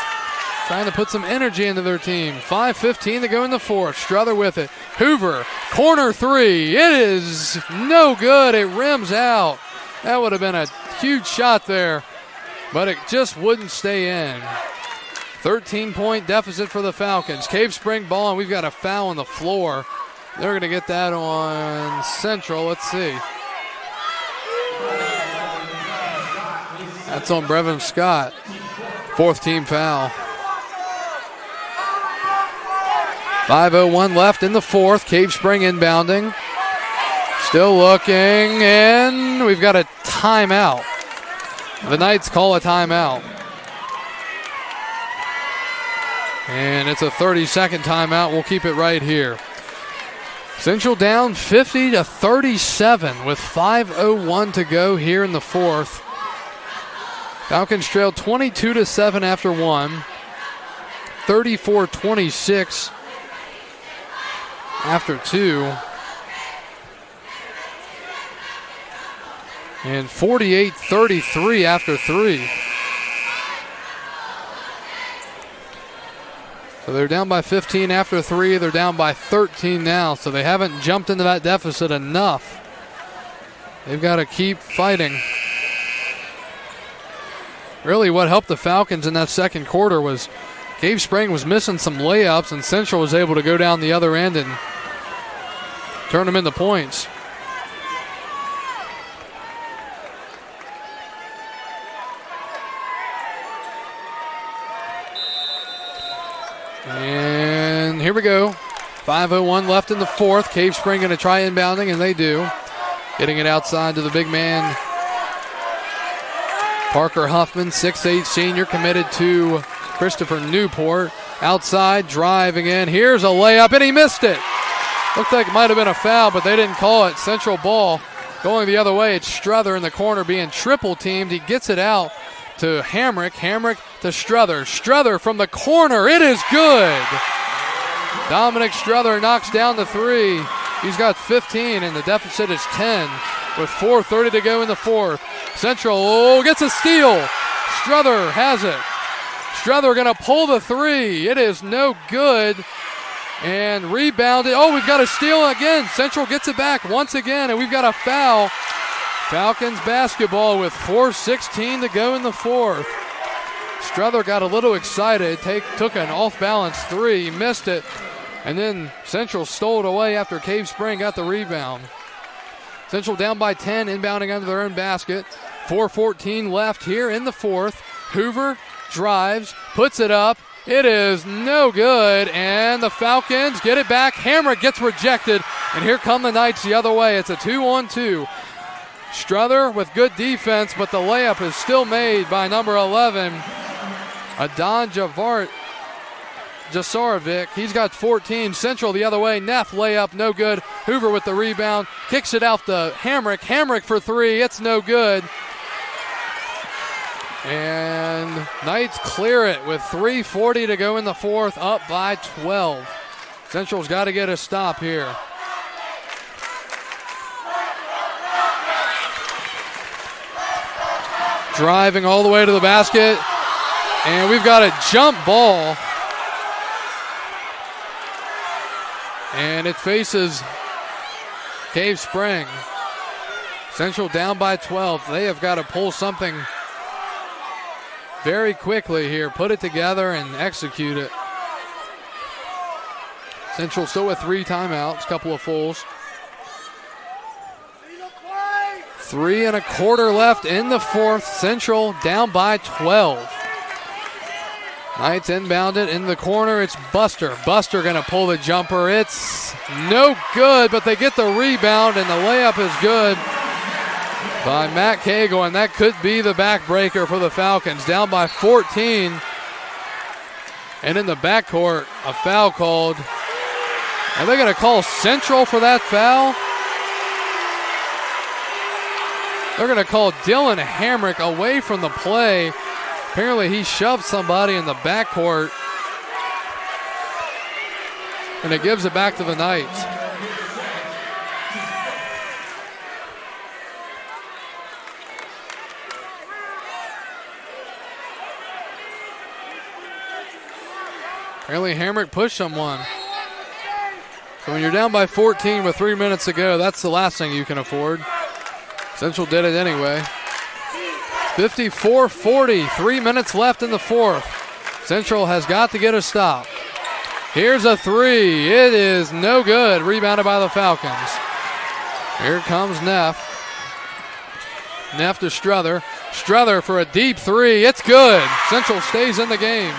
trying to put some energy into their team. 5:15 to go in the fourth. Strother with it. Hoover, corner three. It is no good. It rims out. That would have been a huge shot there, but it just wouldn't stay in. 13-point deficit for the Falcons. Cave Spring ball, and we've got a foul on the floor. They're going to get that on Central. Let's see. That's on Brevin Scott. Fourth team foul. 5:01 left in the fourth. Cave Spring inbounding. Still looking, and we've got a timeout. The Knights call a timeout. And it's a 30-second timeout. We'll keep it right here. Central down 50-37 with 5:01 to go here in the fourth. Falcons trail 22-7 after one. 34-26 after two. And 48-33 after three. So they're down by 15 after three. They're down by 13 now. So they haven't jumped into that deficit enough They've got to keep fighting. Really what helped the Falcons in that second quarter was Cave Spring was missing some layups, and Central was able to go down the other end and turn them into points. And here we go. 5:01 left in the fourth. Cave Spring going to try inbounding, and they do. Getting it outside to the big man, Parker Huffman, 6'8" senior, committed to Christopher Newport. Outside, driving in. Here's a layup, and he missed it. Looked like it might have been a foul, but they didn't call it. Central ball going the other way. It's Struther in the corner being triple teamed. He gets it out to Hamrick. Hamrick to Struther. Struther from the corner. It is good. Dominic Struther knocks down the three. He's got 15, and the deficit is 10 with 4:30 to go in the fourth. Central gets a steal. Struther has it. Struther going to pull the three. It is no good. And rebounded. Oh, we've got a steal again. Central gets it back once again, and we've got a foul. Falcons basketball with 4:16 to go in the fourth. Struther got a little excited, took an off-balance three, missed it, and then Central stole it away after Cave Spring got the rebound. Central down by 10, inbounding under their own basket. 4:14 left here in the fourth. Hoover drives, puts it up. It is no good, and the Falcons get it back. Hamrick gets rejected, and here come the Knights the other way. It's a 2-on-2. Struther with good defense, but the layup is still made by number 11, Adon Jasarovic. He's got 14. Central the other way. Neff layup, no good. Hoover with the rebound. Kicks it out to Hamrick. Hamrick for three. It's no good. And Knights clear it with 3:40 to go in the fourth, up by 12. Central's got to get a stop here. Driving all the way to the basket. And we've got a jump ball. And it faces Cave Spring. Central down by 12. They have got to pull something very quickly here. Put it together and execute it. Central still with 3 timeouts, couple of fulls. 3 1/4 left in the fourth. Central down by 12. Knights inbound it in the corner. It's Buster. Buster going to pull the jumper. It's no good, but they get the rebound, and the layup is good by Matt Cagle, and that could be the backbreaker for the Falcons. Down by 14. And in the backcourt, a foul called. Are they going to call Central for that foul? They're going to call Dylan Hamrick away from the play. Apparently he shoved somebody in the backcourt. And it gives it back to the Knights. Apparently Hamrick pushed someone. So when you're down by 14 with 3 minutes to go, that's the last thing you can afford. Central did it anyway. 54-40, 3 minutes left in the fourth. Central has got to get a stop. Here's a three. It is no good. Rebounded by the Falcons. Here comes Neff. Neff to Struther. Struther for a deep three. It's good. Central stays in the game.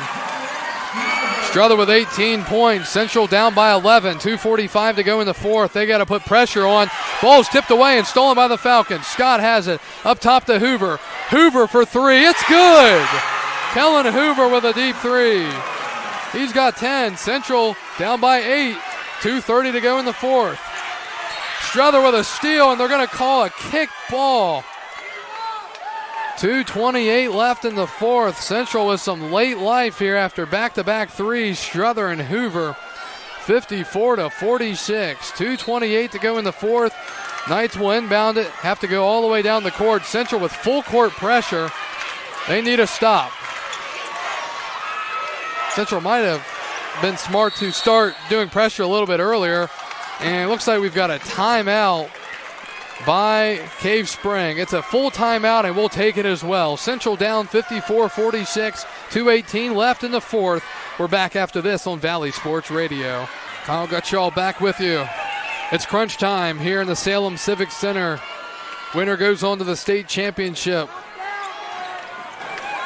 Struther with 18 points. Central down by 11. 2:45 to go in the fourth. They got to put pressure on. Ball's tipped away and stolen by the Falcons. Scott has it. Up top to Hoover. Hoover for three. It's good. Kellen Hoover with a deep three. He's got 10. Central down by 8. 2:30 to go in the fourth. Struther with a steal, and they're going to call a kick ball. 2:28 left in the fourth. Central with some late life here after back-to-back threes. Struther and Hoover, 54-46. 2:28 to go in the fourth. Knights will inbound it, have to go all the way down the court. Central with full court pressure. They need a stop. Central might have been smart to start doing pressure a little bit earlier. And it looks like we've got a timeout by Cave Spring. It's a full timeout, and we'll take it as well. Central down 54-46, 2:18 left in the fourth. We're back after this on Valley Sports Radio. Kyle Gutschall back with you. It's crunch time here in the Salem Civic Center. Winner goes on to the state championship.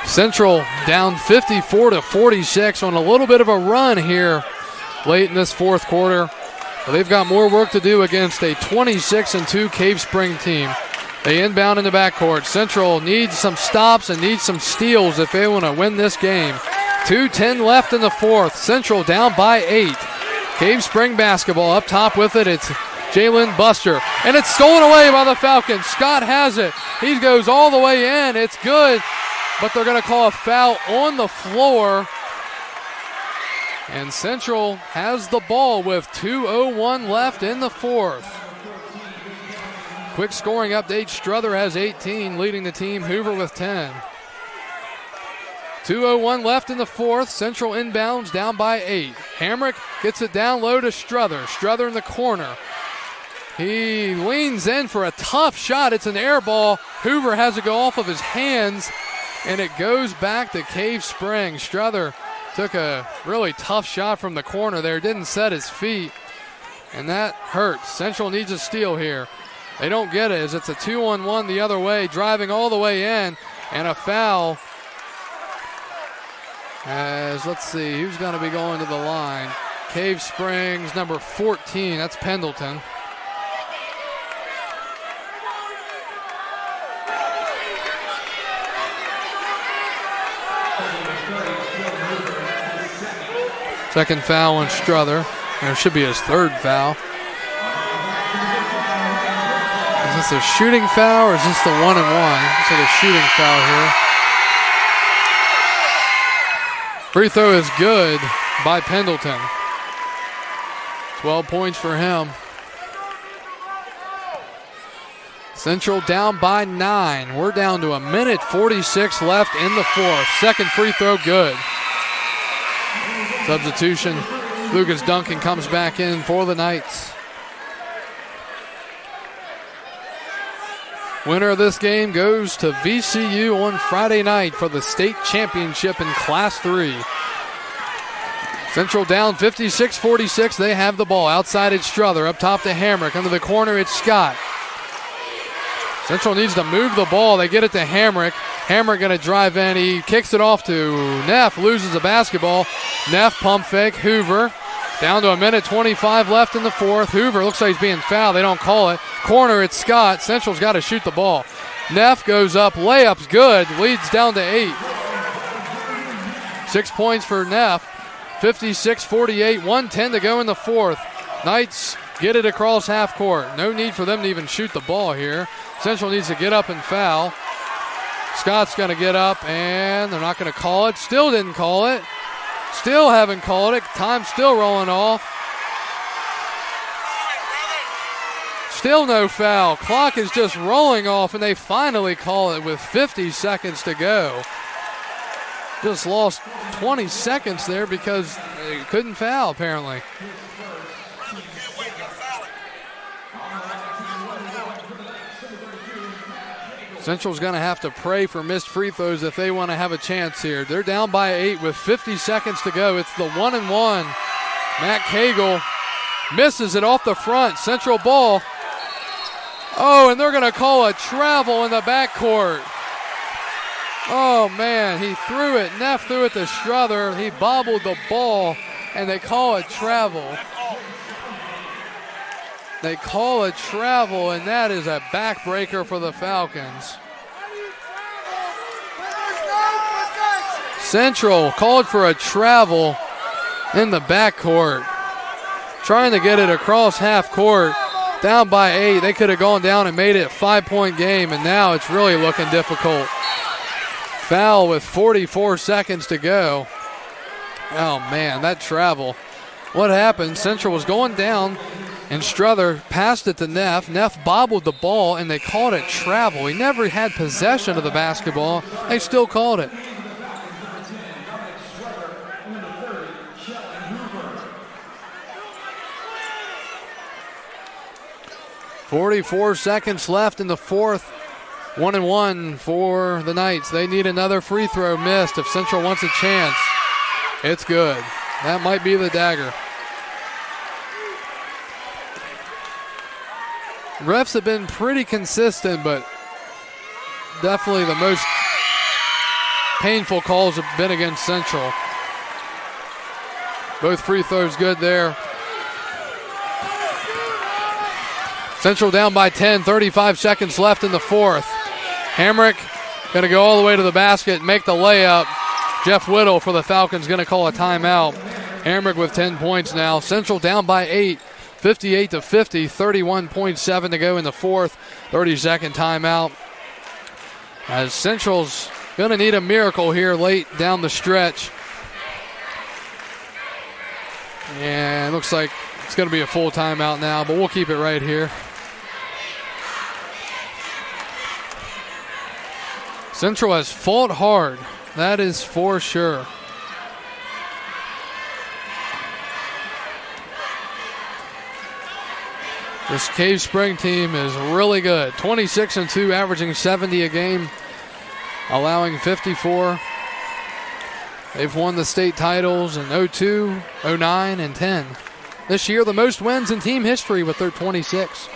Central down 54-46 on a little bit of a run here late in this fourth quarter. But they've got more work to do against a 26-2 Cave Spring team. They inbound in the backcourt. Central needs some stops and needs some steals if they want to win this game. 2:10 left in the fourth. Central down by 8. Cave Spring basketball up top with it. It's Jalen Buster. And it's stolen away by the Falcons. Scott has it. He goes all the way in. It's good. But they're going to call a foul on the floor. And Central has the ball with 2:01 left in the fourth. Quick scoring update. Strother has 18, leading the team. Hoover with 10. 2:01 left in the fourth. Central inbounds down by 8. Hamrick gets it down low to Strother. Strother in the corner. He leans in for a tough shot. It's an air ball. Hoover has to go off of his hands, and it goes back to Cave Spring. Strother took a really tough shot from the corner there. Didn't set his feet, and that hurts. Central needs a steal here. They don't get it as it's a 2-on-1 the other way, driving all the way in, and a foul. As let's see, who's going to be going to the line? Cave Springs, number 14, that's Pendleton. Second foul on Strother. There should be his third foul. Is this a shooting foul or is this the 1-and-1? Looks like a shooting foul here. Free throw is good by Pendleton. 12 points for him. Central down by 9. We're down to 1:46 left in the fourth. Second free throw good. Substitution. Lucas Duncan comes back in for the Knights. Winner of this game goes to VCU on Friday night for the state championship in Class 3. Central down 56-46. They have the ball. Outside it's Strother. Up top to Hamrick. Under the corner it's Scott. Central needs to move the ball. They get it to Hamrick. Hamrick going to drive in. He kicks it off to Neff. Loses the basketball. Neff pump fake. Hoover. Down to 1:25 left in the fourth. Hoover looks like he's being fouled. They don't call it. Corner, it's Scott. Central's got to shoot the ball. Neff goes up. Layup's good. Leads down to 8. 6 points for Neff. 56-48. 1:10 to go in the fourth. Knights get it across half court. No need for them to even shoot the ball here. Central needs to get up and foul. Scott's going to get up, and they're not going to call it. Still didn't call it. Still haven't called it. Time's still rolling off. Still no foul. Clock is just rolling off, and they finally call it with 50 seconds to go. Just lost 20 seconds there because they couldn't foul, apparently. Central's going to have to pray for missed free throws if they want to have a chance here. They're down by 8 with 50 seconds to go. It's the 1-and-1. Matt Cagle misses it off the front. Central ball. Oh, and they're going to call a travel in the backcourt. Oh, man, he threw it. Neff threw it to Strother. He bobbled the ball, and they call it travel. They call a travel, and that is a backbreaker for the Falcons. Central called for a travel in the backcourt. Trying to get it across half court. Down by 8. They could have gone down and made it a 5-point game, and now it's really looking difficult. Foul with 44 seconds to go. Oh, man, that travel. What happened? Central was going down, and Strother passed it to Neff. Neff bobbled the ball, and they called it travel. He never had possession of the basketball. They still called it. 44 seconds left in the fourth. 1-1 for the Knights. They need another free throw missed if Central wants a chance. It's good. That might be the dagger. Refs have been pretty consistent, but definitely the most painful calls have been against Central. Both free throws good there. Central down by 10, 35 seconds left in the fourth. Hamrick going to go all the way to the basket, make the layup. Jeff Whittle for the Falcons going to call a timeout. Hamrick with 10 points now. Central down by 8, 58-50, 31.7 to go in the fourth. 30-second timeout. As Central's going to need a miracle here late down the stretch. And it looks like it's going to be a full timeout now, but we'll keep it right here. Central has fought hard. That is for sure. This Cave Spring team is really good. 26-2, averaging 70 a game, allowing 54. They've won the state titles in 02, 09, and 10. This year, the most wins in team history with their 26.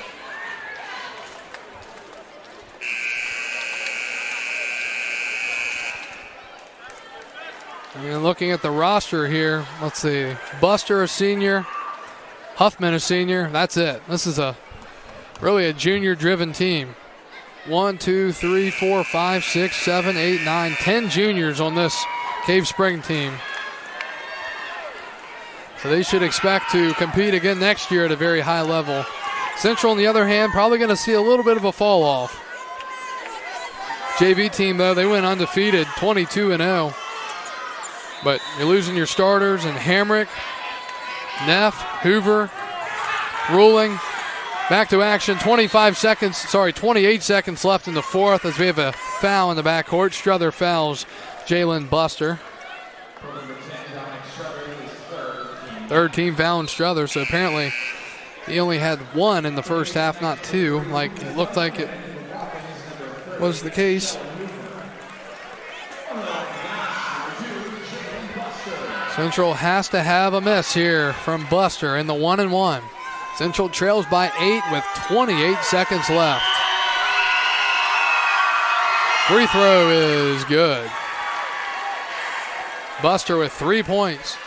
And looking at the roster here, let's see. Buster, a senior. Huffman, a senior. That's it. This is really a junior-driven team. 1, 2, 3, 4, 5, 6, 7, 8, 9, 10 juniors on this Cave Spring team. So they should expect to compete again next year at a very high level. Central, on the other hand, probably going to see a little bit of a fall off. JV team, though, they went undefeated, 22-0. But you're losing your starters and Hamrick, Neff, Hoover, Ruling. Back to action, 28 seconds left in the fourth as we have a foul in the backcourt. Struther fouls Jalen Buster. Third team fouling Struther, so apparently he only had one in the first half, not two, like it looked like it was the case. Central has to have a miss here from Buster in the 1-1. Central trails by 8 with 28 seconds left. Free throw is good. Buster with 3 points.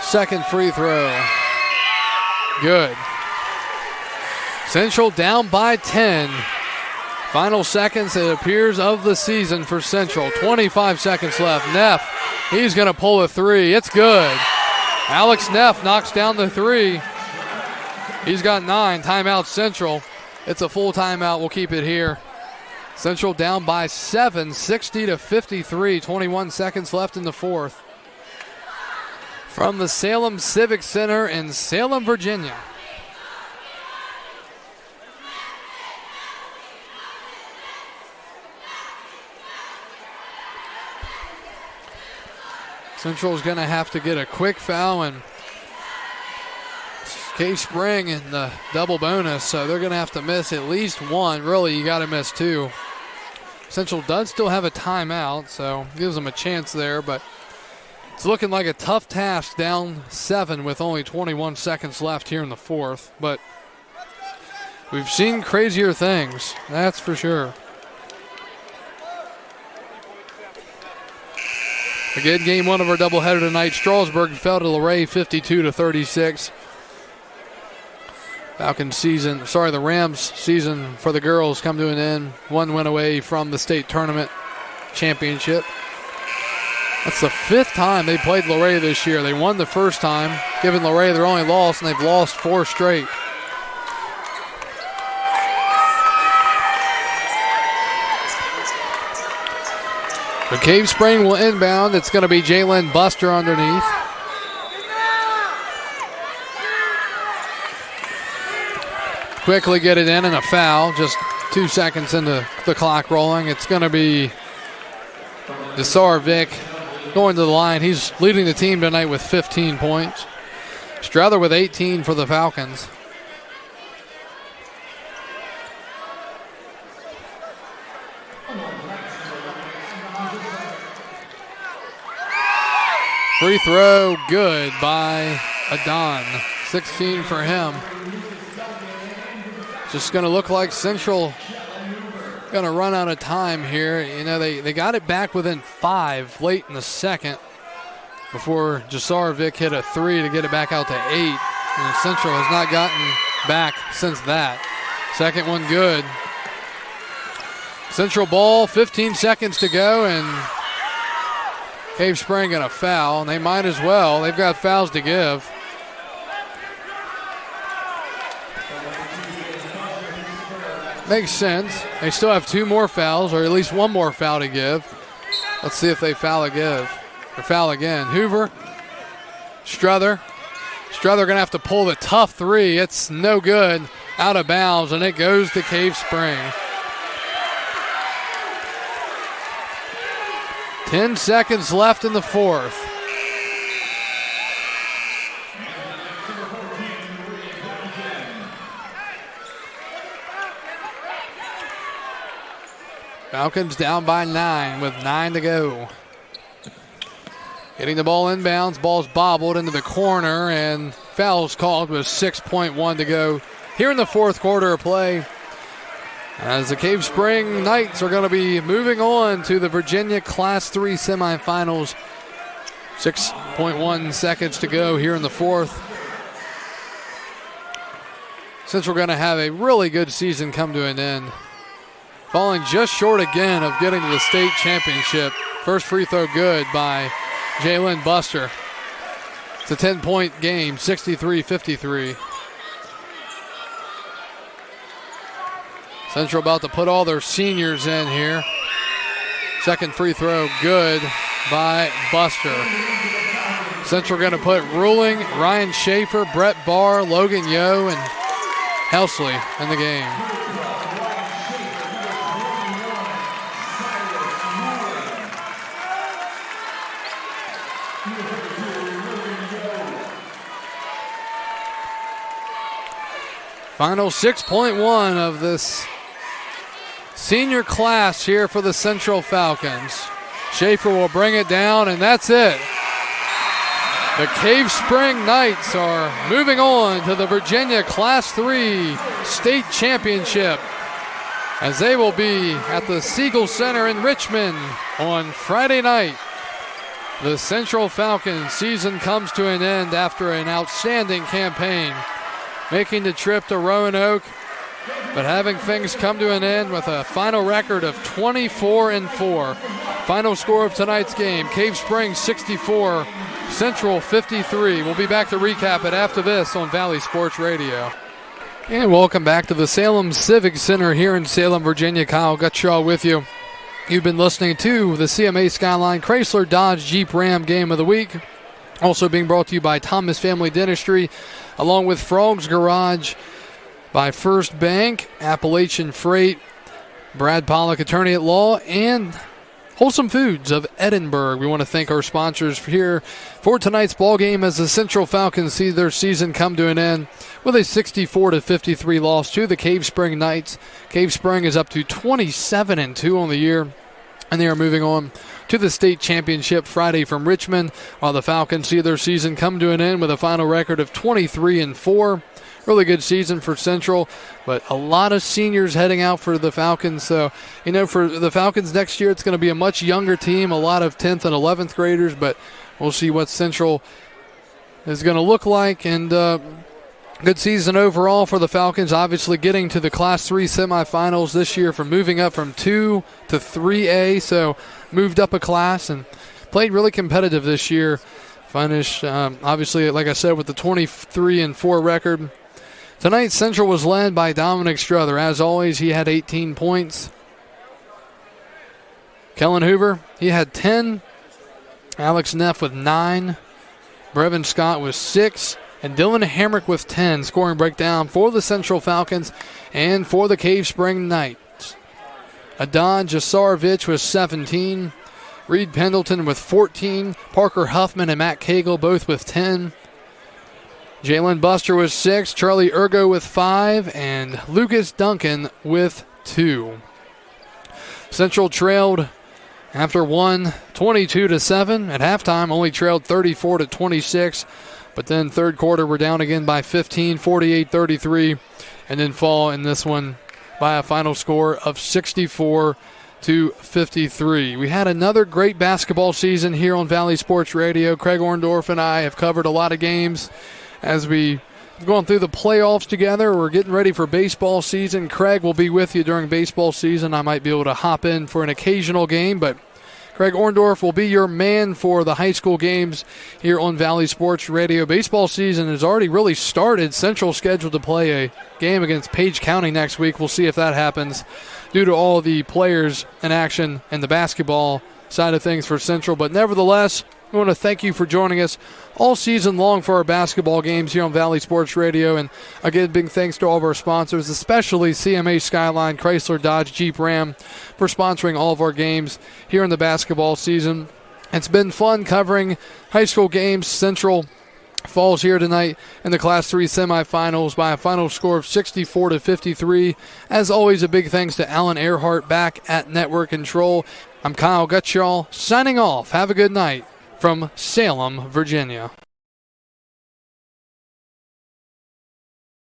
Second free throw. Good. Central down by 10. Final seconds, it appears, of the season for Central. 25 seconds left. Neff, he's going to pull a three. It's good. Alex Neff knocks down the three. He's got 9. Timeout Central. It's a full timeout. We'll keep it here. Central down by 7, 60-53. 21 seconds left in the fourth. From the Salem Civic Center in Salem, Virginia. Central's going to have to get a quick foul, and Cave Spring in the double bonus, so they're going to have to miss at least one. Really, you got to miss 2. Central does still have a timeout, so gives them a chance there, but it's looking like a tough task down 7 with only 21 seconds left here in the fourth, but we've seen crazier things, that's for sure. Again, game 1 of our doubleheader tonight. Strasburg fell to Luray 52-36. The Rams season for the girls come to an end. 1 win away from the state tournament championship. That's the 5th time they played Luray this year. They won the first time, giving Luray their only loss, and they've lost 4 straight. The Cave Spring will inbound. It's going to be Jalen Buster underneath. Quickly get it in and a foul. Just 2 seconds into the clock rolling. It's going to be Jasarovic going to the line. He's leading the team tonight with 15 points. Strother with 18 for the Falcons. Free throw good by Adon. 16 for him. Just going to look like Central going to run out of time here. You know, they got it back within 5 late in the second before Jasarovic hit a 3 to get it back out to 8. And Central has not gotten back since that. Second one good. Central ball, 15 seconds to go, and Cave Spring going to foul, and they might as well. They've got fouls to give. Makes sense. They still have 2 more fouls, or at least 1 more foul to give. Let's see if they foul again. Hoover, Strother. Strother going to have to pull the tough 3. It's no good. Out of bounds, and it goes to Cave Spring. 10 seconds left in the fourth. Falcons down by 9 with 9 to go. Getting the ball inbounds. Ball's bobbled into the corner, and foul's called with 6.1 to go here in the fourth quarter of play, as the Cave Spring Knights are going to be moving on to the Virginia Class 3 semifinals. 6.1 seconds to go here in the fourth. Since we're going to have a really good season come to an end, falling just short again of getting to the state championship. First free throw good by Jalen Buster. It's a 10-point game, 63-53. Central about to put all their seniors in here. Second free throw good by Buster. Central going to put Ruling, Ryan Schaefer, Brett Barr, Logan Yo, and Helsley in the game. Final 6.1 of this senior class here for the Central Falcons. Schaefer will bring it down, and that's it. The Cave Spring Knights are moving on to the Virginia Class 3 State Championship, as they will be at the Siegel Center in Richmond on Friday night. The Central Falcons season comes to an end after an outstanding campaign, making the trip to Roanoke, but having things come to an end with a final record of 24-4. Final score of tonight's game, Cave Spring 64, Central 53. We'll be back to recap it after this on Valley Sports Radio. And welcome back to the Salem Civic Center here in Salem, Virginia. Kyle Gutshaw with you. You've been listening to the CMA Skyline Chrysler Dodge Jeep Ram Game of the Week. Also being brought to you by Thomas Family Dentistry, along with Frogs Garage, by First Bank, Appalachian Freight, Brad Pollock, Attorney at Law, and Wholesome Foods of Edinburgh. We want to thank our sponsors here for tonight's ball game as the Central Falcons see their season come to an end with a 64-53 loss to the Cave Spring Knights. Cave Spring is up to 27-2 on the year, and they are moving on to the state championship Friday from Richmond, while the Falcons see their season come to an end with a final record of 23-4. Really good season for Central, but a lot of seniors heading out for the Falcons. So, you know, for the Falcons next year, it's going to be a much younger team, a lot of 10th and 11th graders, but we'll see what Central is going to look like. And good season overall for the Falcons, obviously getting to the Class 3 semifinals this year, from moving up from 2 to 3A, so moved up a class and played really competitive this year. Finished, obviously, like I said, with the 23-4 record. Tonight, Central was led by Dominic Strother. As always, he had 18 points. Kellen Hoover, he had 10. Alex Neff with 9. Brevin Scott with 6. And Dylan Hamrick with 10. Scoring breakdown for the Central Falcons and for the Cave Spring Knights. Adon Jasarovic with 17. Reed Pendleton with 14. Parker Huffman and Matt Cagle both with 10. Jalen Buster with 6. Charlie Ergo with 5. And Lucas Duncan with 2. Central trailed after one, 22-7. At halftime, only trailed 34-26. But then third quarter, we're down again by 15, 48-33. And then fall in this one by a final score of 64-53. We had another great basketball season here on Valley Sports Radio. Craig Orndorff and I have covered a lot of games as we've gone through the playoffs together. We're getting ready for baseball season. Craig will be with you during baseball season. I might be able to hop in for an occasional game, but Craig Orndorff will be your man for the high school games here on Valley Sports Radio. Baseball season has already really started. Central scheduled to play a game against Page County next week. We'll see if that happens due to all the players in action and the basketball side of things for Central. But nevertheless, we want to thank you for joining us all season long for our basketball games here on Valley Sports Radio. And again, big thanks to all of our sponsors, especially CMA Skyline, Chrysler, Dodge, Jeep, Ram, for sponsoring all of our games here in the basketball season. It's been fun covering high school games. Central falls here tonight in the Class 3 semifinals by a final score of 64-53. As always, a big thanks to Alan Earhart back at Network Control. I'm Kyle Gutschall signing off. Have a good night from Salem, Virginia.